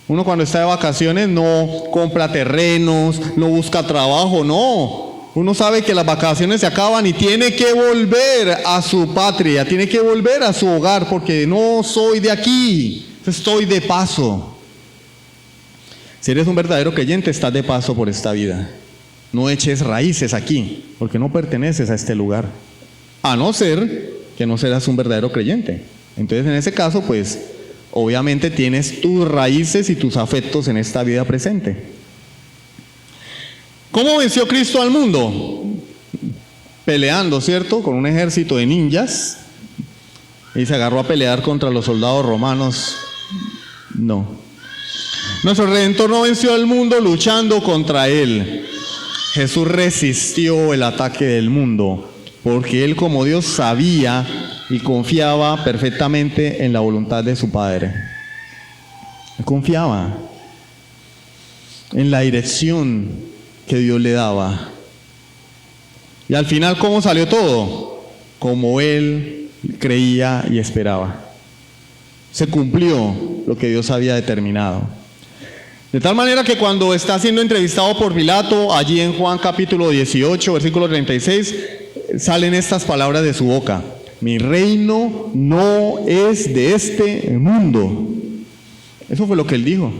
Uno cuando está de vacaciones no compra terrenos, no busca trabajo, no. Uno sabe que las vacaciones se acaban y tiene que volver a su patria, tiene que volver a su hogar, porque no soy de aquí, estoy de paso. Si eres un verdadero creyente, estás de paso por esta vida. No eches raíces aquí, porque no perteneces a este lugar. A no ser que no serás un verdadero creyente. Entonces, en ese caso, pues, obviamente tienes tus raíces y tus afectos en esta vida presente. ¿Cómo venció Cristo al mundo? Peleando, ¿cierto? Con un ejército de ninjas. Y se agarró a pelear contra los soldados romanos. No. Nuestro Redentor no venció al mundo luchando contra él. Jesús resistió el ataque del mundo, porque Él como Dios sabía y confiaba perfectamente en la voluntad de su Padre. Él confiaba en la dirección que Dios le daba. Y al final, ¿cómo salió todo? Como Él creía y esperaba. Se cumplió lo que Dios había determinado. De tal manera que cuando está siendo entrevistado por Pilato, allí en Juan capítulo 18, versículo 36, salen estas palabras de su boca: mi reino no es de este mundo. Eso fue lo que él dijo.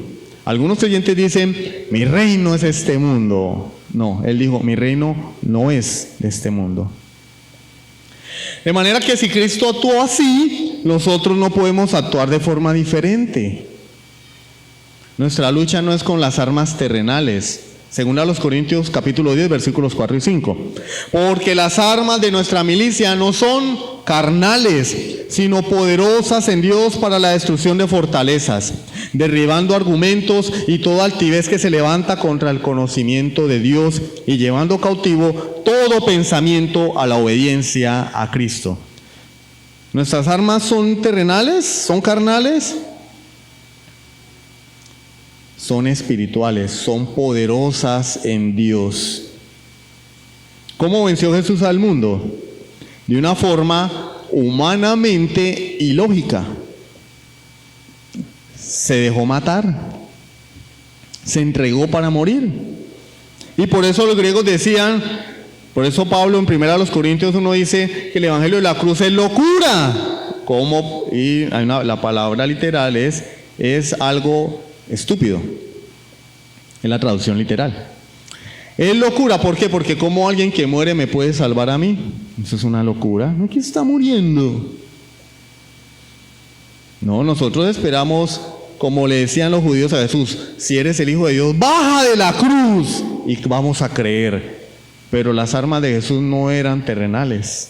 Algunos creyentes dicen, mi reino es este mundo. No, él dijo, mi reino no es de este mundo. De manera que si Cristo actuó así, nosotros no podemos actuar de forma diferente. Nuestra lucha no es con las armas terrenales, según a los Corintios capítulo 10, versículos 4 y 5. Porque las armas de nuestra milicia no son carnales, sino poderosas en Dios para la destrucción de fortalezas, derribando argumentos y toda altivez que se levanta contra el conocimiento de Dios y llevando cautivo todo pensamiento a la obediencia a Cristo. ¿Nuestras armas son terrenales? ¿Son carnales? Son espirituales, son poderosas en Dios. ¿Cómo venció Jesús al mundo? De una forma humanamente ilógica. Se dejó matar, se entregó para morir. Y por eso los griegos decían, por eso Pablo en 1 Corintios 1 dice que el evangelio de la cruz es locura. ¿Cómo? Y la palabra literal es algo estúpido, en la traducción literal. Es locura, ¿por qué? Porque como alguien que muere me puede salvar a mí. Eso es una locura. No, que está muriendo. No, nosotros esperamos, como le decían los judíos a Jesús, si eres el Hijo de Dios, baja de la cruz y vamos a creer. Pero las armas de Jesús no eran terrenales,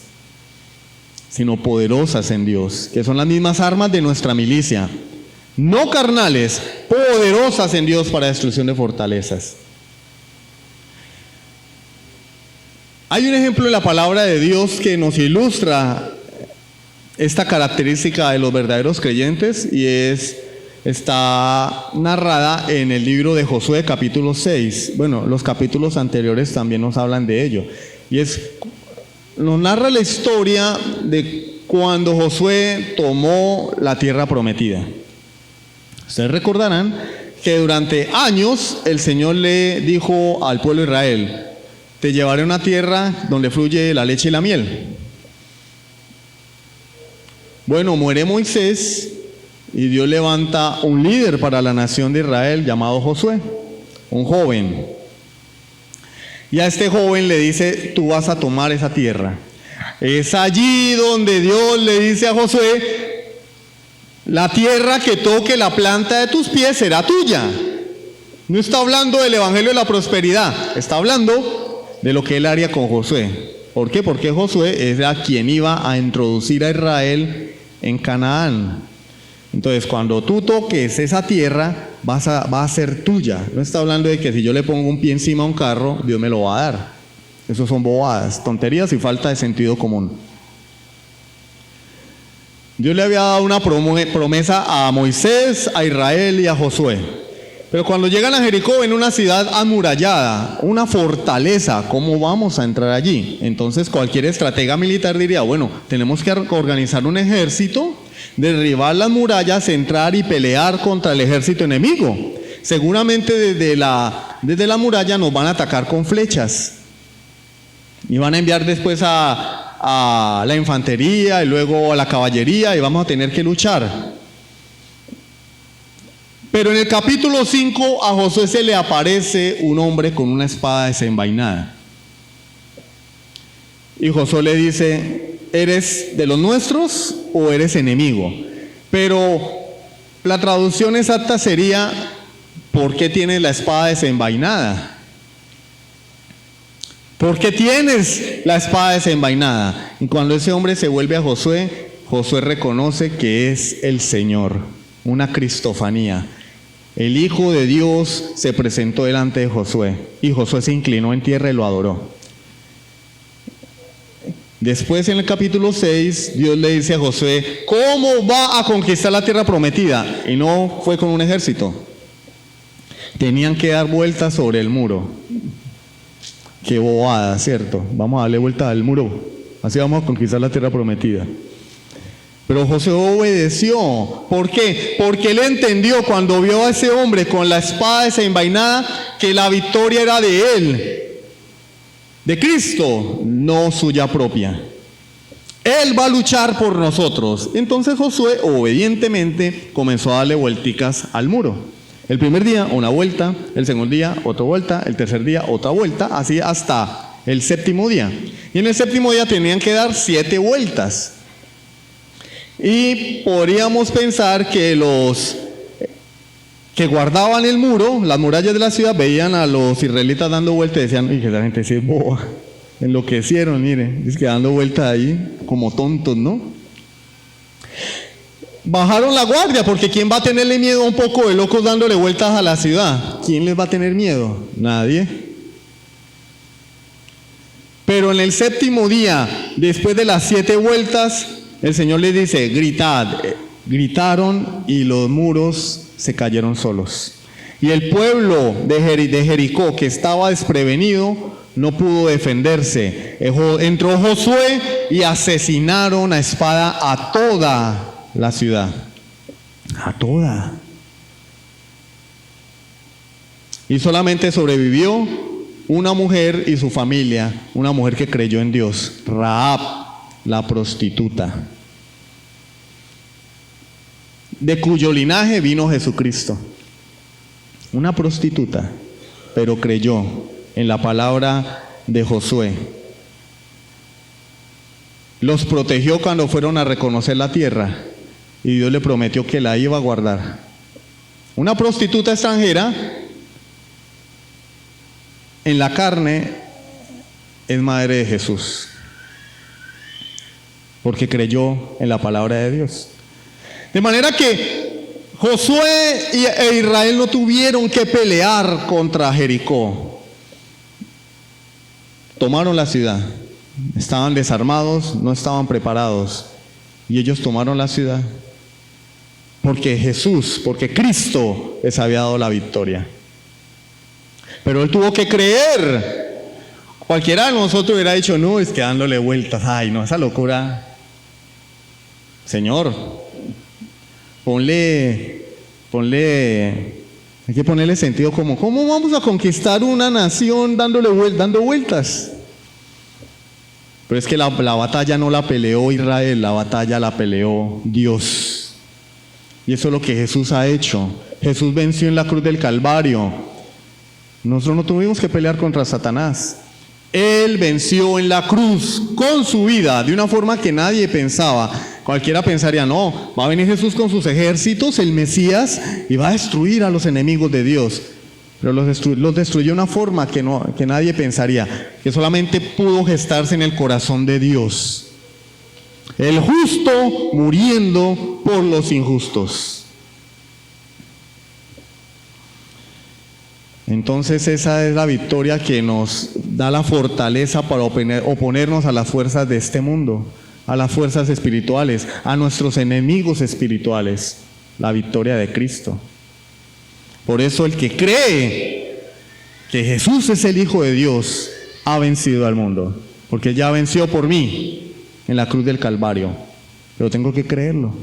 sino poderosas en Dios, que son las mismas armas de nuestra milicia. No carnales, poderosas en Dios para destrucción de fortalezas. Hay un ejemplo en la palabra de Dios que nos ilustra esta característica de los verdaderos creyentes y está narrada en el libro de Josué capítulo 6. Bueno, los capítulos anteriores también nos hablan de ello. Y nos narra la historia de cuando Josué tomó la tierra prometida. Ustedes recordarán que durante años el Señor le dijo al pueblo de Israel, te llevaré a una tierra donde fluye la leche y la miel. Bueno, muere Moisés y Dios levanta un líder para la nación de Israel llamado Josué, un joven. Y a este joven le dice, tú vas a tomar esa tierra. Es allí donde Dios le dice a Josué: la tierra que toque la planta de tus pies será tuya. No está hablando del evangelio de la prosperidad, está hablando de lo que él haría con Josué. ¿Por qué? Porque Josué era quien iba a introducir a Israel en Canaán. Entonces, cuando tú toques esa tierra, va a ser tuya. No está hablando de que si yo le pongo un pie encima a un carro, Dios me lo va a dar. Eso son bobadas, tonterías y falta de sentido común. Dios le había dado una promesa a Moisés, a Israel y a Josué. Pero cuando llegan a Jericó, ven una ciudad amurallada, una fortaleza. ¿Cómo vamos a entrar allí? Entonces cualquier estratega militar diría: bueno, tenemos que organizar un ejército, derribar las murallas, entrar y pelear contra el ejército enemigo. Seguramente desde la muralla nos van a atacar con flechas. Y van a enviar después a la infantería y luego a la caballería y vamos a tener que luchar. Pero en el capítulo 5 a Josué se le aparece un hombre con una espada desenvainada. Y Josué le dice: ¿eres de los nuestros o eres enemigo? Pero la traducción exacta sería: ¿por qué tienes la espada desenvainada? ¿Por qué tienes la espada desenvainada? Y cuando ese hombre se vuelve a Josué, Josué reconoce que es el Señor, una cristofanía. El Hijo de Dios se presentó delante de Josué y Josué se inclinó en tierra y lo adoró. Después en el capítulo 6, Dios le dice a Josué: ¿cómo va a conquistar la tierra prometida? Y no fue con un ejército. Tenían que dar vueltas sobre el muro. Qué bobada, ¿cierto? Vamos a darle vuelta al muro. Así vamos a conquistar la tierra prometida. Pero Josué obedeció. ¿Por qué? Porque él entendió cuando vio a ese hombre con la espada desenvainada que la victoria era de él, de Cristo, no suya propia. Él va a luchar por nosotros. Entonces Josué obedientemente comenzó a darle vuelticas al muro. El primer día una vuelta, el segundo día otra vuelta, el tercer día otra vuelta, así hasta el séptimo día. Y en el séptimo día tenían que dar 7 vueltas. Y podríamos pensar que los que guardaban el muro, las murallas de la ciudad, veían a los israelitas dando vueltas y decían: y que esa gente sí es boba, enloquecieron, mire, es que dando vueltas ahí como tontos, ¿no? Bajaron la guardia, porque ¿quién va a tenerle miedo a un poco de locos dándole vueltas a la ciudad? ¿Quién les va a tener miedo? Nadie. Pero en el séptimo día, después de las 7 vueltas, el Señor les dice: gritad. Gritaron y los muros se cayeron solos. Y el pueblo de Jericó, que estaba desprevenido, no pudo defenderse. Entró Josué y asesinaron a espada a toda la ciudad. A toda. Y solamente sobrevivió una mujer y su familia, una mujer que creyó en Dios, Rahab, la prostituta, de cuyo linaje vino Jesucristo. Una prostituta, pero creyó en la palabra de Josué. Los protegió cuando fueron a reconocer la tierra y Dios le prometió que la iba a guardar. Una prostituta extranjera en la carne es madre de Jesús, porque creyó en la palabra de Dios. De manera que Josué e Israel no tuvieron que pelear contra Jericó. Tomaron la ciudad. Estaban desarmados, no estaban preparados. Y ellos tomaron la ciudad. Porque Cristo les había dado la victoria. Pero él tuvo que creer. Cualquiera de nosotros hubiera dicho: no, es que dándole vueltas. Ay, no, esa locura. Señor, ponle, hay que ponerle sentido como: ¿cómo vamos a conquistar una nación dando vueltas? Pero es que la batalla no la peleó Israel, la batalla la peleó Dios. Y eso es lo que Jesús ha hecho. Jesús venció en la cruz del Calvario. Nosotros no tuvimos que pelear contra Satanás. Él venció en la cruz con su vida de una forma que nadie pensaba. Cualquiera pensaría, no, va a venir Jesús con sus ejércitos, el Mesías, y va a destruir a los enemigos de Dios. Pero los destruyó de una forma que nadie pensaría, que solamente pudo gestarse en el corazón de Dios. El justo muriendo por los injustos. Entonces esa es la victoria que nos da la fortaleza para oponernos a las fuerzas de este mundo, a las fuerzas espirituales, a nuestros enemigos espirituales, la victoria de Cristo. Por eso el que cree que Jesús es el Hijo de Dios ha vencido al mundo, porque ya venció por mí en la cruz del Calvario. Pero tengo que creerlo.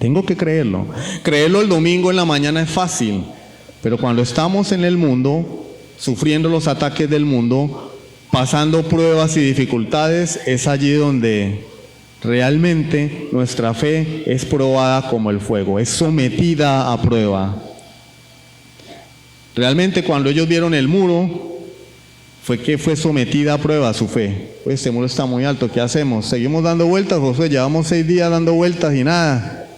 Tengo que creerlo. Creerlo el domingo en la mañana es fácil, pero cuando estamos en el mundo, sufriendo los ataques del mundo, pasando pruebas y dificultades, es allí donde realmente nuestra fe es probada como el fuego, es sometida a prueba. Realmente cuando ellos vieron el muro, fue sometida a prueba su fe. Pues este muro está muy alto, ¿qué hacemos? ¿Seguimos dando vueltas, Josué? Llevamos 6 días dando vueltas y nada.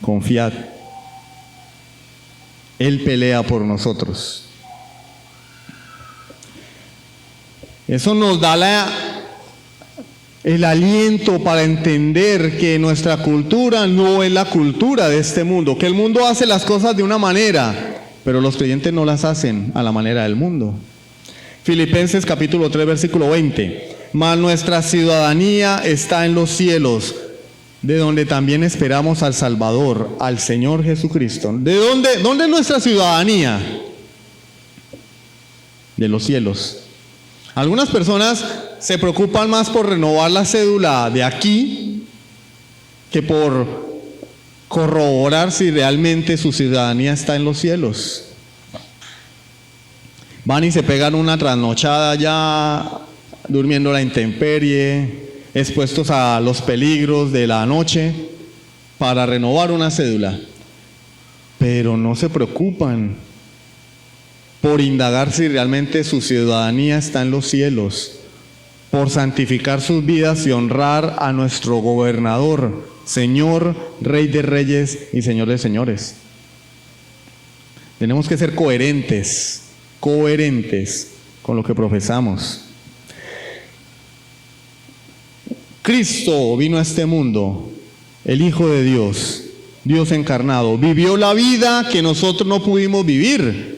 Confiad. Él pelea por nosotros. Eso nos da el aliento para entender que nuestra cultura no es la cultura de este mundo, que el mundo hace las cosas de una manera, pero los creyentes no las hacen a la manera del mundo. Filipenses capítulo 3 versículo 20. Mas nuestra ciudadanía está en los cielos, de donde también esperamos al Salvador, al Señor Jesucristo. ¿De dónde es nuestra ciudadanía? De los cielos. Algunas personas se preocupan más por renovar la cédula de aquí que por corroborar si realmente su ciudadanía está en los cielos. Van y se pegan una trasnochada ya durmiendo a la intemperie, expuestos a los peligros de la noche para renovar una cédula, pero no se preocupan por indagar si realmente su ciudadanía está en los cielos, por santificar sus vidas y honrar a nuestro gobernador, Señor, Rey de Reyes y Señor de Señores. Tenemos que ser coherentes con lo que profesamos. Cristo vino a este mundo, el Hijo de Dios, Dios encarnado, vivió la vida que nosotros no pudimos vivir,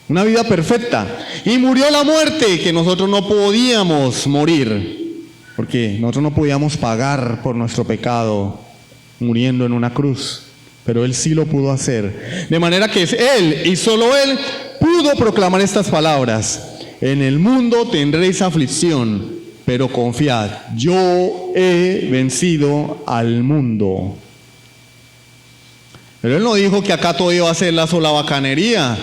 una vida perfecta, y murió la muerte que nosotros no podíamos morir, porque nosotros no podíamos pagar por nuestro pecado muriendo en una cruz, pero Él sí lo pudo hacer, de manera que Él y solo Él pudo proclamar estas palabras: en el mundo tendréis aflicción, pero confiad, yo he vencido al mundo. Pero Él no dijo que acá todo iba a ser la sola bacanería,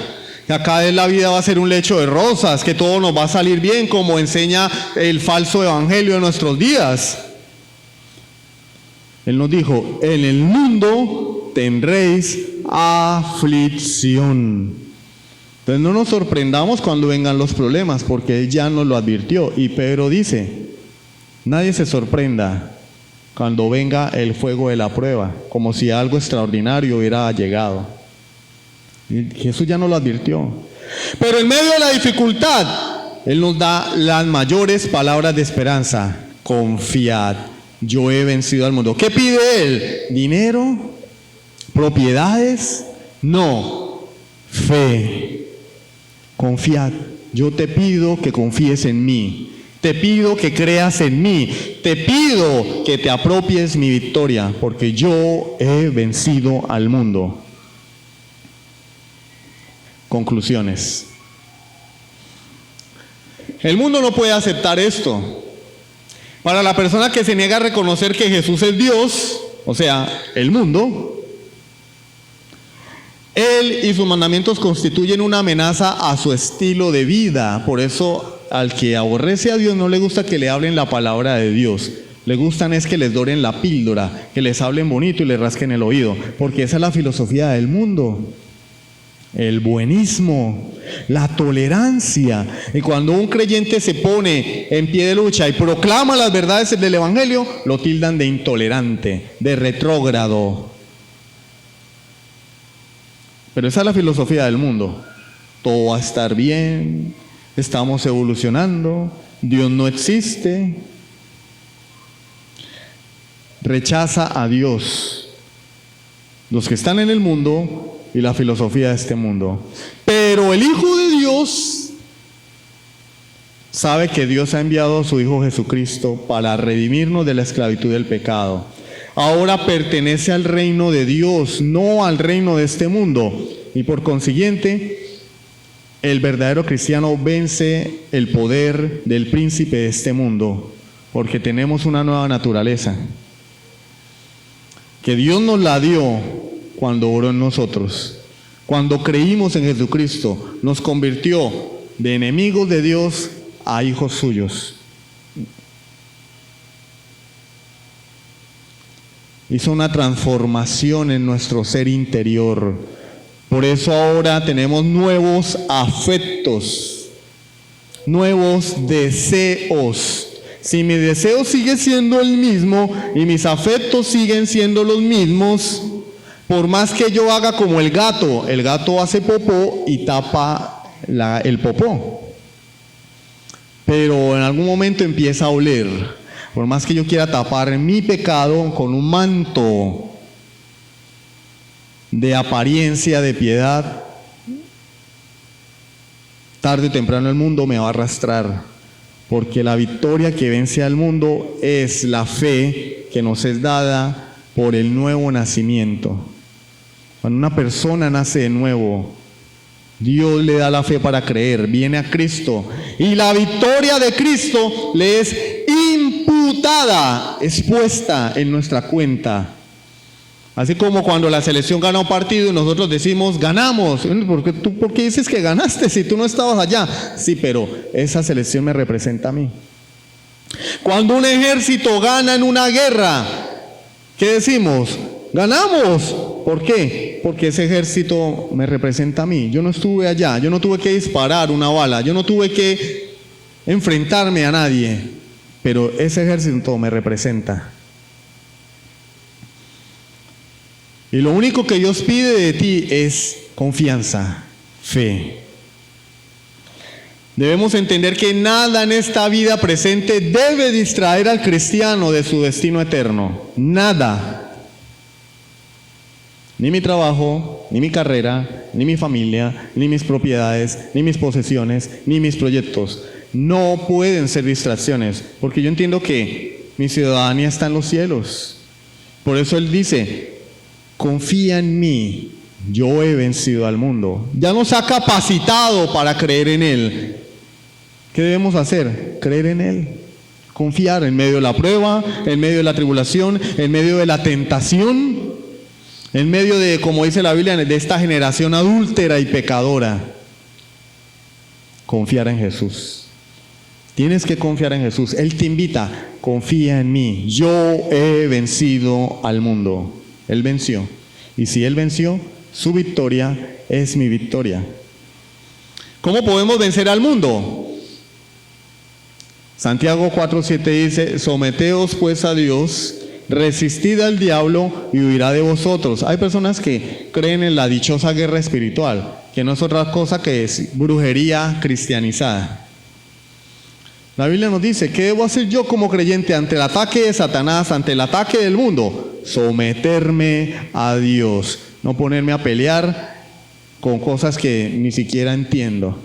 que acá la vida va a ser un lecho de rosas, que todo nos va a salir bien, como enseña el falso evangelio de nuestros días. Él nos dijo: en el mundo tendréis aflicción. Entonces no nos sorprendamos cuando vengan los problemas, porque Él ya nos lo advirtió. Y Pedro dice: nadie se sorprenda cuando venga el fuego de la prueba, como si algo extraordinario hubiera llegado. Y Jesús ya nos lo advirtió. Pero en medio de la dificultad, Él nos da las mayores palabras de esperanza: confiad, yo he vencido al mundo. ¿Qué pide Él? ¿Dinero? ¿Propiedades? No, fe. Confiad, yo te pido que confíes en mí, te pido que creas en mí, te pido que te apropies mi victoria, porque yo he vencido al mundo. Conclusiones. El mundo no puede aceptar esto. Para la persona que se niega a reconocer que Jesús es Dios, o sea, el mundo, Él y sus mandamientos constituyen una amenaza a su estilo de vida. Por eso al que aborrece a Dios no le gusta que le hablen la palabra de Dios. Le gustan es que les doren la píldora, que les hablen bonito y les rasquen el oído, porque esa es la filosofía del mundo. el buenismo, la tolerancia. Y cuando un creyente se pone en pie de lucha y proclama las verdades del Evangelio, lo tildan de intolerante, de retrógrado. Pero esa es la filosofía del mundo. Todo va a estar bien, estamos evolucionando, Dios no existe. Rechaza a Dios, los que están en el mundo y la filosofía de este mundo. Pero el Hijo de Dios sabe que Dios ha enviado a su Hijo Jesucristo para redimirnos de la esclavitud del pecado. Ahora pertenece al reino de Dios, no al reino de este mundo. Y por consiguiente, el verdadero cristiano vence el poder del príncipe de este mundo, porque tenemos una nueva naturaleza, que Dios nos la dio cuando oró en nosotros. Cuando creímos en Jesucristo, nos convirtió de enemigos de Dios a hijos suyos. Hizo una transformación en nuestro ser interior. Por eso ahora tenemos nuevos afectos, nuevos deseos. Si mi deseo sigue siendo el mismo y mis afectos siguen siendo los mismos, por más que yo haga como el gato hace popó y tapa el popó. Pero en algún momento empieza a oler. Por más que yo quiera tapar mi pecado con un manto de apariencia, de piedad, tarde o temprano el mundo me va a arrastrar. Porque la victoria que vence al mundo es la fe que nos es dada por el nuevo nacimiento. Cuando una persona nace de nuevo, Dios le da la fe para creer, viene a Cristo y la victoria de Cristo le es imputada, es puesta en nuestra cuenta. Así como cuando la selección gana un partido y nosotros decimos, ganamos. ¿Por qué dices que ganaste si tú no estabas allá? Sí, pero esa selección me representa a mí. Cuando un ejército gana en una guerra, ¿qué decimos? Ganamos. ¿Por qué? Porque ese ejército me representa a mí. Yo no estuve allá, yo no tuve que disparar una bala, yo no tuve que enfrentarme a nadie, pero ese ejército me representa. Y lo único que Dios pide de ti es confianza, fe. Debemos entender que nada en esta vida presente debe distraer al cristiano de su destino eterno. Nada. Ni mi trabajo, ni mi carrera, ni mi familia, ni mis propiedades, ni mis posesiones, ni mis proyectos. No pueden ser distracciones, porque yo entiendo que mi ciudadanía está en los cielos. Por eso Él dice, confía en mí, yo he vencido al mundo. Ya nos ha capacitado para creer en Él. ¿Qué debemos hacer? Creer en Él. Confiar en medio de la prueba, en medio de la tribulación, en medio de la tentación, en medio de, como dice la Biblia, de esta generación adúltera y pecadora. Confiar en Jesús. Tienes que confiar en Jesús. Él te invita, confía en mí. Yo he vencido al mundo. Él venció. Y si Él venció, su victoria es mi victoria. ¿Cómo podemos vencer al mundo? Santiago 4:7 dice, someteos pues a Dios, resistid al diablo y huirá de vosotros. Hay personas que creen en la dichosa guerra espiritual, que no es otra cosa que es brujería cristianizada. La Biblia nos dice, ¿qué debo hacer yo como creyente ante el ataque de Satanás, ante el ataque del mundo? Someterme a Dios, no ponerme a pelear con cosas que ni siquiera entiendo.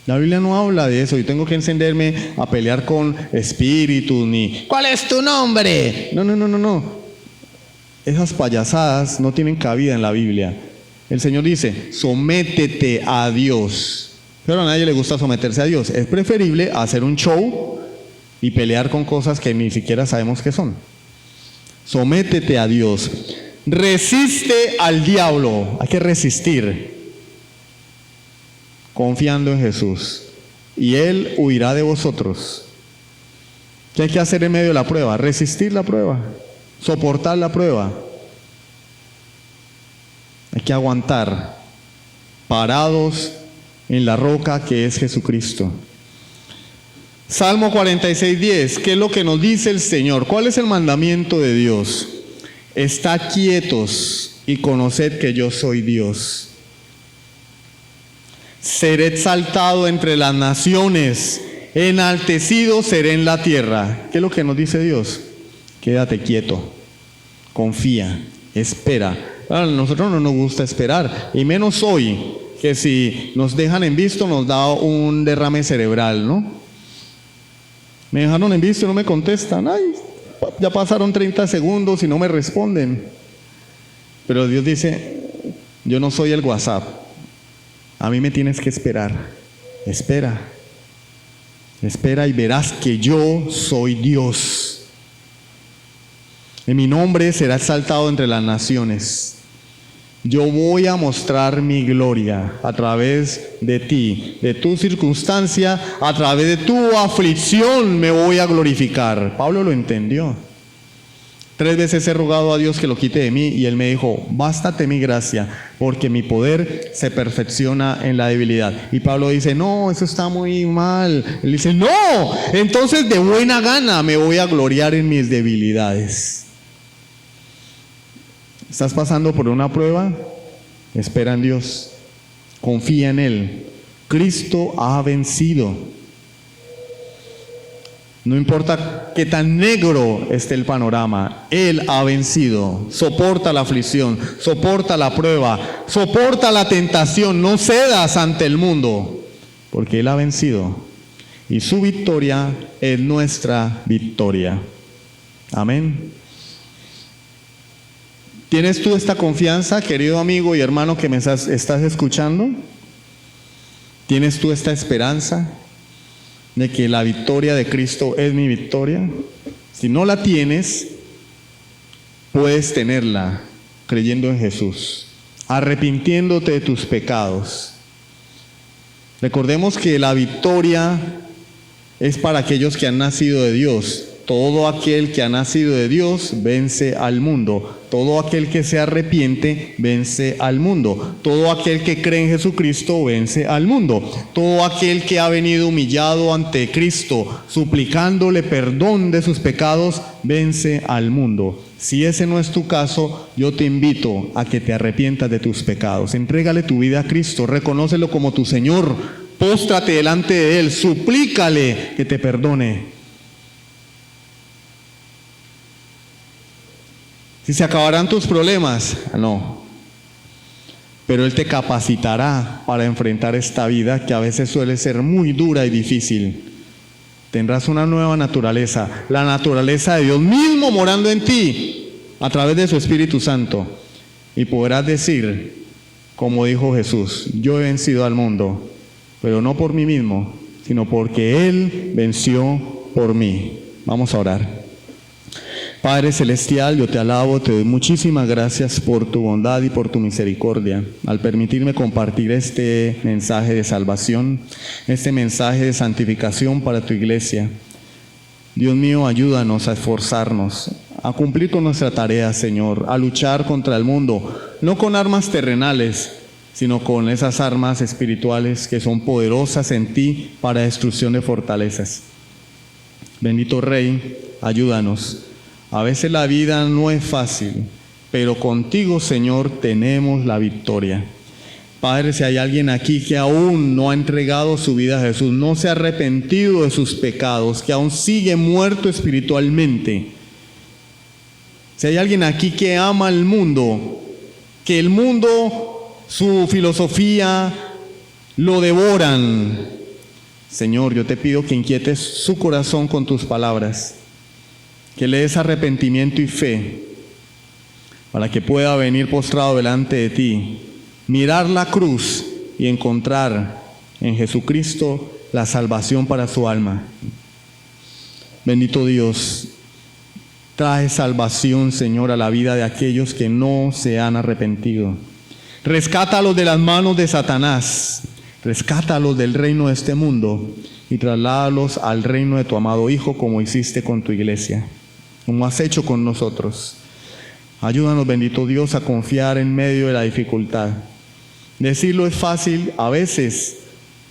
La Biblia no habla de eso. Yo tengo que encenderme a pelear con espíritus, ni ¿cuál es tu nombre? No. Esas payasadas no tienen cabida en la Biblia. El Señor dice, sométete a Dios. Pero a nadie le gusta someterse a Dios. Es preferible hacer un show y pelear con cosas que ni siquiera sabemos qué son. Sométete a Dios. Resiste al diablo. Hay que resistir. Confiando en Jesús. Y Él huirá de vosotros. ¿Qué hay que hacer en medio de la prueba? Resistir la prueba. Soportar la prueba. Hay que aguantar, parados en la roca que es Jesucristo. Salmo 46:10, ¿qué es lo que nos dice el Señor? ¿Cuál es el mandamiento de Dios? Estad quietos y conoced que yo soy Dios. Seré exaltado entre las naciones, enaltecido seré en la tierra. ¿Qué es lo que nos dice Dios? Quédate quieto, confía, espera. A nosotros no nos gusta esperar, y menos hoy, que si nos dejan en visto nos da un derrame cerebral, ¿no? Me dejaron en visto y no me contestan. Ay, ya pasaron 30 segundos y no me responden. Pero Dios dice, yo no soy el WhatsApp. A mí me tienes que esperar. Espera. Espera y verás que yo soy Dios. Y mi nombre será exaltado entre las naciones. Yo voy a mostrar mi gloria a través de ti, de tu circunstancia, a través de tu aflicción me voy a glorificar. Pablo lo entendió. 3 veces he rogado a Dios que lo quite de mí y Él me dijo, bástate mi gracia, porque mi poder se perfecciona en la debilidad. Y Pablo dice, no, eso está muy mal. Él dice, no, entonces de buena gana me voy a gloriar en mis debilidades. ¿Estás pasando por una prueba? Espera en Dios. Confía en Él. Cristo ha vencido. No importa qué tan negro esté el panorama, Él ha vencido. Soporta la aflicción, soporta la prueba, soporta la tentación. No cedas ante el mundo, porque Él ha vencido. Y su victoria es nuestra victoria. Amén. ¿Tienes tú esta confianza, querido amigo y hermano que me estás escuchando? ¿Tienes tú esta esperanza de que la victoria de Cristo es mi victoria? Si no la tienes, puedes tenerla creyendo en Jesús, arrepintiéndote de tus pecados. Recordemos que la victoria es para aquellos que han nacido de Dios. Todo aquel que ha nacido de Dios vence al mundo. Todo aquel que se arrepiente vence al mundo. Todo aquel que cree en Jesucristo vence al mundo. Todo aquel que ha venido humillado ante Cristo, suplicándole perdón de sus pecados, vence al mundo. Si ese no es tu caso, yo te invito a que te arrepientas de tus pecados. Entrégale tu vida a Cristo, reconócelo como tu Señor, póstrate delante de Él, suplícale que te perdone. Si se acabarán tus problemas, no. Pero Él te capacitará para enfrentar esta vida que a veces suele ser muy dura y difícil. Tendrás una nueva naturaleza, la naturaleza de Dios mismo morando en ti a través de su Espíritu Santo. Y podrás decir, como dijo Jesús, yo he vencido al mundo, pero no por mí mismo, sino porque Él venció por mí. Vamos a orar. Padre Celestial, yo te alabo, te doy muchísimas gracias por tu bondad y por tu misericordia, al permitirme compartir este mensaje de salvación, este mensaje de santificación para tu iglesia. Dios mío, ayúdanos a esforzarnos, a cumplir con nuestra tarea, Señor, a luchar contra el mundo, no con armas terrenales, sino con esas armas espirituales que son poderosas en ti para destrucción de fortalezas. Bendito Rey, ayúdanos. A veces la vida no es fácil, pero contigo, Señor, tenemos la victoria. Padre, si hay alguien aquí que aún no ha entregado su vida a Jesús, no se ha arrepentido de sus pecados, que aún sigue muerto espiritualmente. Si hay alguien aquí que ama al mundo, que el mundo, su filosofía, lo devoran. Señor, yo te pido que inquietes su corazón con tus palabras, que le des arrepentimiento y fe, para que pueda venir postrado delante de ti, mirar la cruz y encontrar en Jesucristo la salvación para su alma. Bendito Dios, trae salvación, Señor, a la vida de aquellos que no se han arrepentido. Rescátalos de las manos de Satanás, rescátalos del reino de este mundo y trasládalos al reino de tu amado Hijo, como hiciste con tu iglesia, como has hecho con nosotros. Ayúdanos, bendito Dios, a confiar en medio de la dificultad. Decirlo es fácil, a veces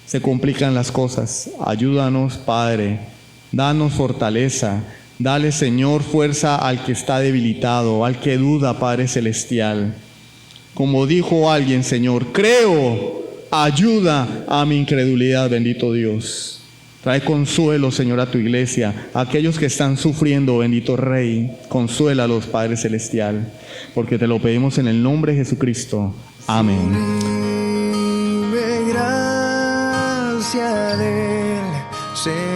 se complican las cosas. Ayúdanos, Padre, danos fortaleza. Dale, Señor, fuerza al que está debilitado, al que duda, Padre Celestial. Como dijo alguien, Señor, creo, ayuda a mi incredulidad, bendito Dios. Trae consuelo, Señor, a tu iglesia, a aquellos que están sufriendo, bendito Rey. Consuélalos, Padre Celestial, porque te lo pedimos en el nombre de Jesucristo. Amén. Gracia del Señor.